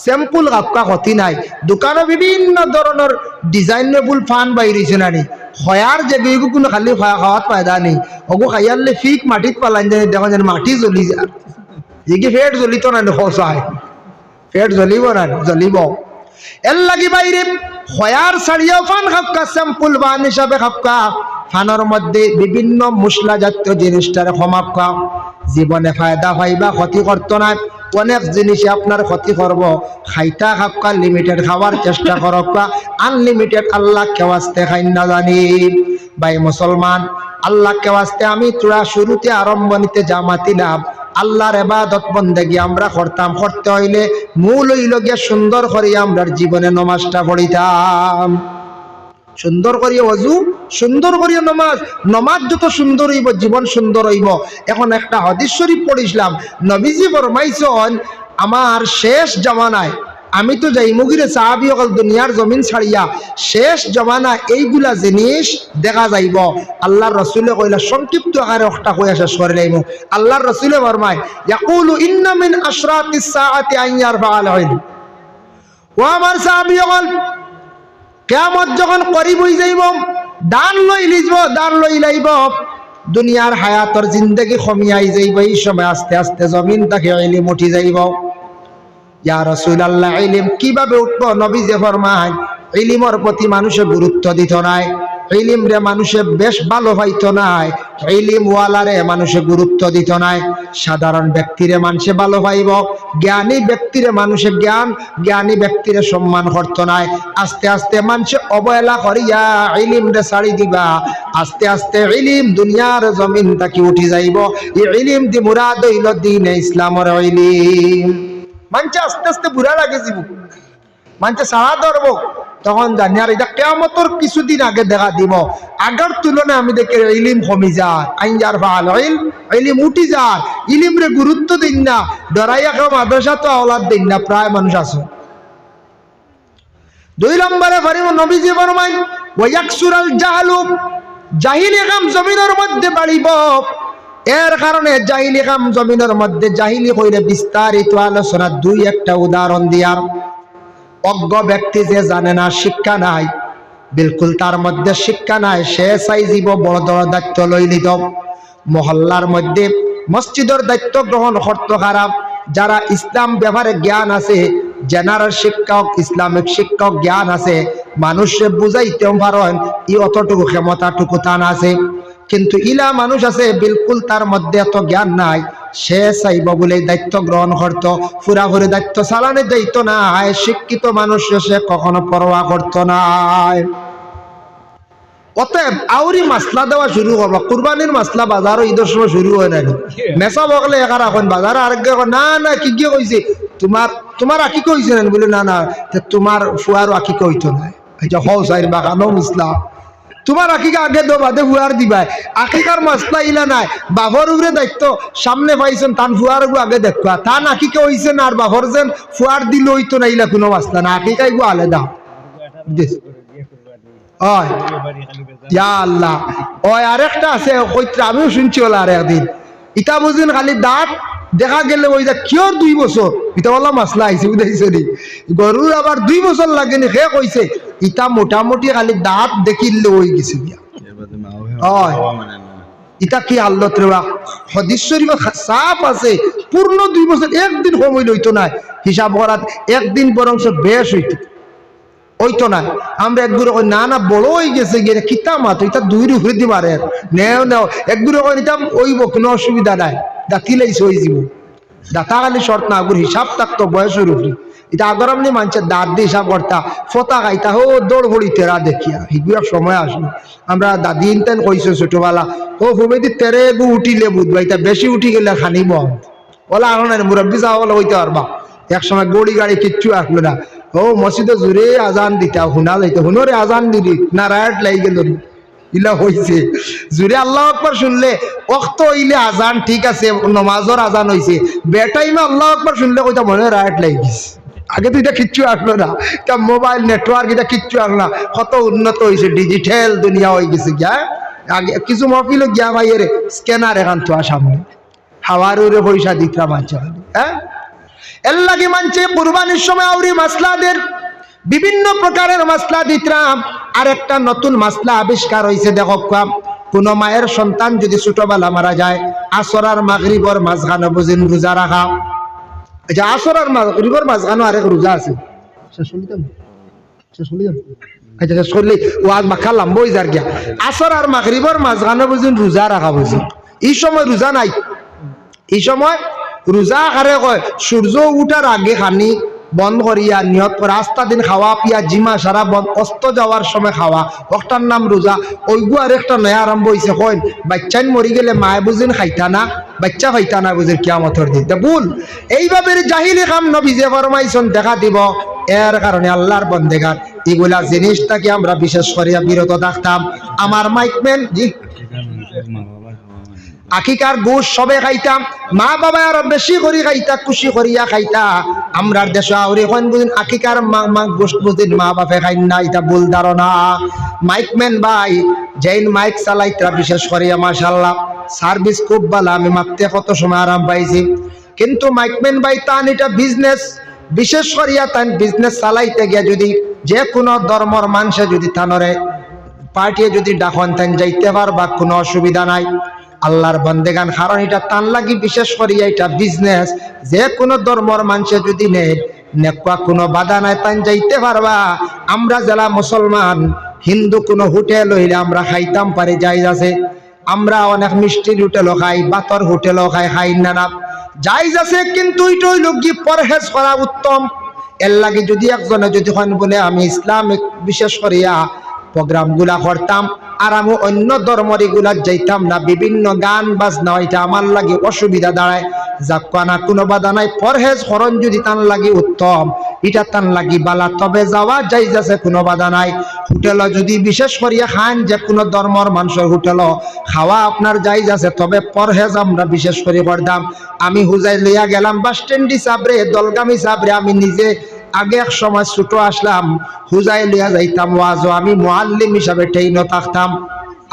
স্যাম্পুল কাপকা ক্ষতি নাই। দোকানে বিভিন্ন ধরনের ডিজাইনেবল ফান বাইরেছে নানি, খয়ার যে বেগু কোনো খালি খাওয়াত পায়দা নেই, ওগু খাইয়ারলে ফিক মাটিত পালান জানি, দেখো যেন মাটি জ্বলি যায়, যে ফেট জ্বলিত না খসায়, ফেট জ্বলিব না, জ্বলিব। এর লাগি বাইরে খয়ার ছাড়িয়াও ফান খাপকা, স্যাম্পুল বান হিসাবে খাপকা, ফানের মধ্যে বিভিন্ন মশলা জাতীয় জিনিসটার ক্ষমাপকা, জীবনে ফায়দা পাইবা, ক্ষতি করতো না। অনেক জিনিসে আপনার ক্ষতি করবো, খাইতা খাপকা লিমিটেড খাওয়ার চেষ্টা করবা, আনলিমিটেড আল্লাহ কেওয়াস্তে খাই না জানি। ভাই মুসলমান, আল্লাহ কেওয়াস্তে আমি তোরা শুরুতে আরম্ভণীতে জামাতিলাম, আল্লাহর ইবাদত বন্দেগী আমরা করতাম, করতে হইলে মূল হইল গিয়ে সুন্দর করে আমরা জীবনে নমাজটা পড়িতাম, সুন্দর করিয়া ওযু, সুন্দর করিয়া নমাজ, নমাজ যত সুন্দর হইব জীবন সুন্দর হইব। এখন একটা হাদিস শরীফ পড়িছিলাম, নবীজি ফরমাইছেন আমার শেষ জামানায়, আমি তো যাই মুগিরে সাহাবী হল দুনিয়ার জমিন ছাড়িয়া, শেষ জামানা এইগুলা জিনিস দেখা যাইব। আল্লাহর রাসূলে কইলা সংক্ষিপ্ত আকারে একটা কইয়া শেষ করে লাইব। আল্লাহর রাসূলে ফরমায় ইয়াকুলু ইন্না মিন আশরাতিস সাআতি আন ইয়ারফাআল ইলম। ও আমার সাহাবী হল, কিয়ামত যখন করিব হই যাইব, দান লই লিজব, দান লই লাইব, দুনিয়ার হায়াতর জিন্দেগি কমিয়াই যাইব, এই সময় আস্তে আস্তে জমিন তাকে ইলম উঠি যাইব। ইয়া রাসূলুল্লাহ, ইলম কিভাবে উঠবো? নবীজি ফরমায় ইলমের প্রতি মানুষে গুরুত্ব দিত নাই, ইলম রে মানুষে বেশ ভালো পাইতো নাই, ইলম ওয়ালারে মানুষে গুরুত্ব দিত নাই। সাধারণ ব্যক্তিরে মানুষে ভালো পাইব, জ্ঞানী ব্যক্তিরে মানুষে জ্ঞানী ব্যক্তিরে সম্মান করত নাই। আস্তে আস্তে মানুষে অবহেলা করিয়া ইলম রে ছাড়ি দিবা, আস্তে আস্তে ইলম দুনিয়ার জমিন তাকি উঠি যাইব। এই ইলম দি মুরাদ হইল দ্বীন ইসলামের ইলম। মানুষে আস্তে আস্তে বুড়া লাগে যাব, মানুষে সারা ধরব, তখন জানি আর এটা কিয়ামতের কিছুদিন আগে দেখা দিব। আগের তুলনায় আমি দেখি ইলম কমি যায়, আইন যার ভাল ইলম উঠি যায়, ইলম রে গুরুত্ব দিন না, ডরাইয়া কেউ মাদ্রাসা তো আওলাদ দিন না, প্রায় মানুষ আছে। 2 নম্বরে ফরিম নবীজি ফরমায় ওয়ায়াকসুরাল জাহলু, জাহিলি কাম জমিনের মধ্যে বাড়িব। এর কারণে জাহিলি কাম জমিনের মধ্যে, জাহিলি কইলে বিস্তারিত আলোচনা, 2-1টা উদাহরণ দিয়ার। অজ্ঞ ব্যক্তি যে জানে না, শিক্ষা নাই, বিলকুল তার মধ্যে শিক্ষা নাই, সে চাই জীব বড় বড় দায়িত্ব লই নিত। মহল্লার মধ্যে মসজিদের দায়িত্ব গ্রহণ করতে খারাপ, যারা ইসলাম ব্যাপারে জ্ঞান আছে, জেনারেল শিক্ষক, ইসলামিক শিক্ষক জ্ঞান আছে, মানুষে বুঝাইতেও পারেন, ই অতটুকু ক্ষমতাটুকু তান আছে। কিন্তু ইলা মানুষ আছে বিলকুল তার মধ্যে এত জ্ঞান নাই, সে চাইব বলে দায়িত্ব গ্রহণ করতো, পুরাপুরি দায়িত্ব চালানোর দায়িত্ব না হয় শিক্ষিত মানুষ সে কখনো পরোয়া করতো না। অতএব আউরি মাসলা দেওয়া শুরু করবো, কুরবানির মাসলা বাজারও ঈদের সময় শুরু হয় না, মেসা বকলে একার এখন বাজার আরেক না না কি কি কইছে তোমার আকিকে হইছে না বলে, না না তোমার ফুয়ার আকিকে হইতো না, এটা হসাইর বাগানো মিসলা তোমার আকিকে আগে দো বাদে ফুয়ার দিবাই, আকিকার মাসলা ইলা নাই, বাবর উপরে দায়িত্ব সামনে পাইছেন তান ফুয়ার আগে দেখা, তান আকিকে হইছে না আর বাবর যেন ফুয়ার দিলে হইতো না, ইলা কোনো মাসলা না, আকিকাই গো আলাদা। আল্লাহ ওই আরেকটা আছে কইত্রা, আমিও শুনছি ওলা আর একদিন ইটা বুঝিন খালি দাঁত দেখা গেলে ওই যা কিয়র 2 বছর ইটা বলা মাসলা আইছে বুঝাইছে নি, গরুর আবার 2 বছর লাগেনি, সে কইছে ইটা মোটামুটি খালি দাঁত দেখিলে হয়ে গেছে গিয়া। ইটা কি হালত রে, হাদিস শরীফে সাফ আছে পূর্ণ 2 বছর একদিন সময় লইতো না, হিসাব করাত একদিন বরং বেশ হইতো হইতো না। আমরা একগুলো না না বড় হয়ে গেছে গিয়ে কিতা মাত এটা 2 উপরে দি মারে নেও নেও, একগুলো নিতাম ওইব কোনো অসুবিধা নাই, দাঁতি লাইছে হয়ে যাব, দাঁতা খালি শর্ত না আগুর হিসাব থাকতো বয়সের উপরে, এটা আগর আপনি মানুষের দাঁত দিয়ে হিসাব করতা ফতা খাইতা হো দৌড় ভরি তেরা দেখিয়া হিগুয়া সময় আসলো। আমরা দাদি ইনতেন কইছো ছোটবেলা ও ভূমিদি তেরে গু উঠিলে বুধবা, এটা বেশি উঠি গেলে খানিব ওলা আনো না মুরব্বী যাওয়া বলে হইতে পারবা। এক সময় গড়ি গাড়ি কিচ্ছু আসলো না, ও মসজিদে জোরে আজান দিতা শুনা যাইতো, হুনরে আজান দিলি না রায়ট লাই গেল ইলা হইছে জোরে আল্লাহু আকবার শুনলে ওয়াক্ত হইলে আজান ঠিক আছে, নমাজের আজান হইছে, বেটাইমে আল্লাহু আকবার শুনলে কইতা মনে রায়ট লাই গেছে। আগে তো এটা কিচ্ছু আসলো না, তা মোবাইল নেটওয়ার্ক এটা কিচ্ছু আসলো না, কত উন্নত হয়েছে, ডিজিটাল দুনিয়া হয়ে গেছে গিয়া। আগে কিছু মহফিল গিয়া ভাইয়ের স্ক্যানার এখান তো সামনে হাওয়ার উড়ে পয়সা দিতরা মানছে, হ্যাঁ এর লাগে মানছে কুরবানির সময় আউরি মাসলাদের বিভিন্ন প্রকারের মাসলা দিতরাম। আর একটা নতুন মাসলা আবিষ্কার হয়েছে, দেখো কোন মায়ের সন্তান যদি ছোটবেলা মারা যায় আসর আর মাগরিবর মাঝখানে বুঝিন রোজা রাখা, আচ্ছা আসর আর মাগরিবর মাঝখানে আরেক রোজা আছে, আচ্ছা শুনলি ওয়াজ মাখা লাম্ব হয়ে যার গিয়া, আসর আর মাগরিবর মাঝখানে বুঝিন রোজা রাখা বুঝি, এই সময় রোজা নাই, এই সময় রোজা কারে কয় সূর্য উঠার আগে খানি বন্ধ করিয়া নিয়ত করে আস্তা দিন খাওয়া পিয়া জিমা সারা বন্ধ, অস্ত যাওয়ার সময় খাওয়া, ওটার নাম রোজা। ওইগু আর একটা নয়া আরম্ভ হয়েছে, কইন বাচ্চান মরি গেলে মায় বুঝিন খাইতা না, বাচ্চা খাইতা না বুঝির কিয়ামতের দিন ভুল। এইভাবে জাহিলি কাম নবী যে ফরমাইছেন দেখা দিব, এর কারণে আল্লাহর বন্দেগার এগুলা জিনিসটাকে আমরা বিশেষ করিয়া বিরত থাকতাম। আমার মাইকম্যান জি আকিকার গোশ সবে খাইতাম, মা বাবা আর বেশি করে খাইতা, খুশি করিয়া খাইতা। আমরার দেশে আউরি কোন বুঝিন আকিকার গোশ বুঝিন মা বাপে খাই না, এটা ভুল ধারণা। মাইকম্যান ভাই যেইন মাইক চালাইতা বিশেষ করিয়া মাশাআল্লাহ সার্ভিস খুব ভালো, আমি মাপতে কত সময় আরাম পাইছি, কিন্তু মাইকম্যান ভাই তান এটা বিজনেস, বিশেষ করিয়া তান বিজনেস চালাইতে গিয়া যদি যে কোনো ধর্মর মানুষে যদি তানরে পার্টিয়ে যদি ডাকন তান যাইতে পারবা, কোনো অসুবিধা নাই আল্লাহর বন্দেগান, কারণ এটা তান লাগি বিশেষ করিয়া এটা বিজনেস, যে কোনো ধর্মর মানুষে যদি নেই নেকুয়া কোনো বাধা নাই তান যাইতে পারবা। আমরা যারা মুসলমান হিন্দু কোনো হোটেল হইলে আমরা খাইতাম পারি, জায়েজ আছে, আমরা অনেক মিষ্টির হোটেলও খাই, বাতর হোটেলও খাই, খাই না জায়েজ আছে, কিন্তু এটা হইল কি পরহেজ করা উত্তম। এর লাগে যদি একজনে যদি বলে আমি ইসলামিক বিশেষ করিয়া প্রোগ্রাম গুলা করতাম আর আমি অন্য ধর্মের গুলা যাইতাম না, বিভিন্ন গান বাজনা, এটা আমার লাগে অসুবিধা দাঁড়ায়, যাক না কোনো বাধা নাই, পরহেজ করণ যদি তান লাগি উত্তম, এটা তান লাগি বালা, তবে যাওয়া জায়েজ আছে, কোনো বাধা নাই। হোটেলও যদি বিশেষ করিয়া খান, যে কোনো ধর্মের মানুষের হোটেলও খাওয়া আপনার জায়েজ আছে, তবে পরহেজ আমরা বিশেষ করে করতাম। আমি হুজাই লইয়া গেলাম বাস স্ট্যান্ড হিসাবে, দলগামী হিসাবে, আমি নিজে আগে এক সময় ছোট আসলাম হুজাই লিয়া যাইতাম ওয়াজও, আমি মুআল্লিম হিসাবে ট্রেনও থাকতাম,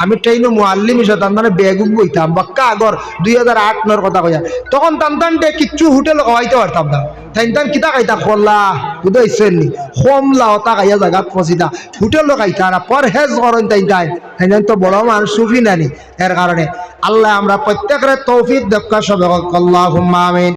আমি ট্রেনও মুআল্লিম হিসাবে তার মানে বেগুন বইতাম বাক্কা আগর 2008-9 কথা কইয়া, তখন টান কিচ্ছু হোটেল খাওয়াইতে পারতাম না, টান কিতা খাইতা খোলা বুঝাইছেন নি খমলা ওটা খাইয়া জায়গা পৌঁছিতা, হোটেলও খাইতা না, পরহেজ করেন তাই তো বড় মানুষ সুফি নানি। এর কারণে আল্লাহ আমরা প্রত্যেকের তৌফিক দেখা সবে আল্লাহুম্মা আমিন।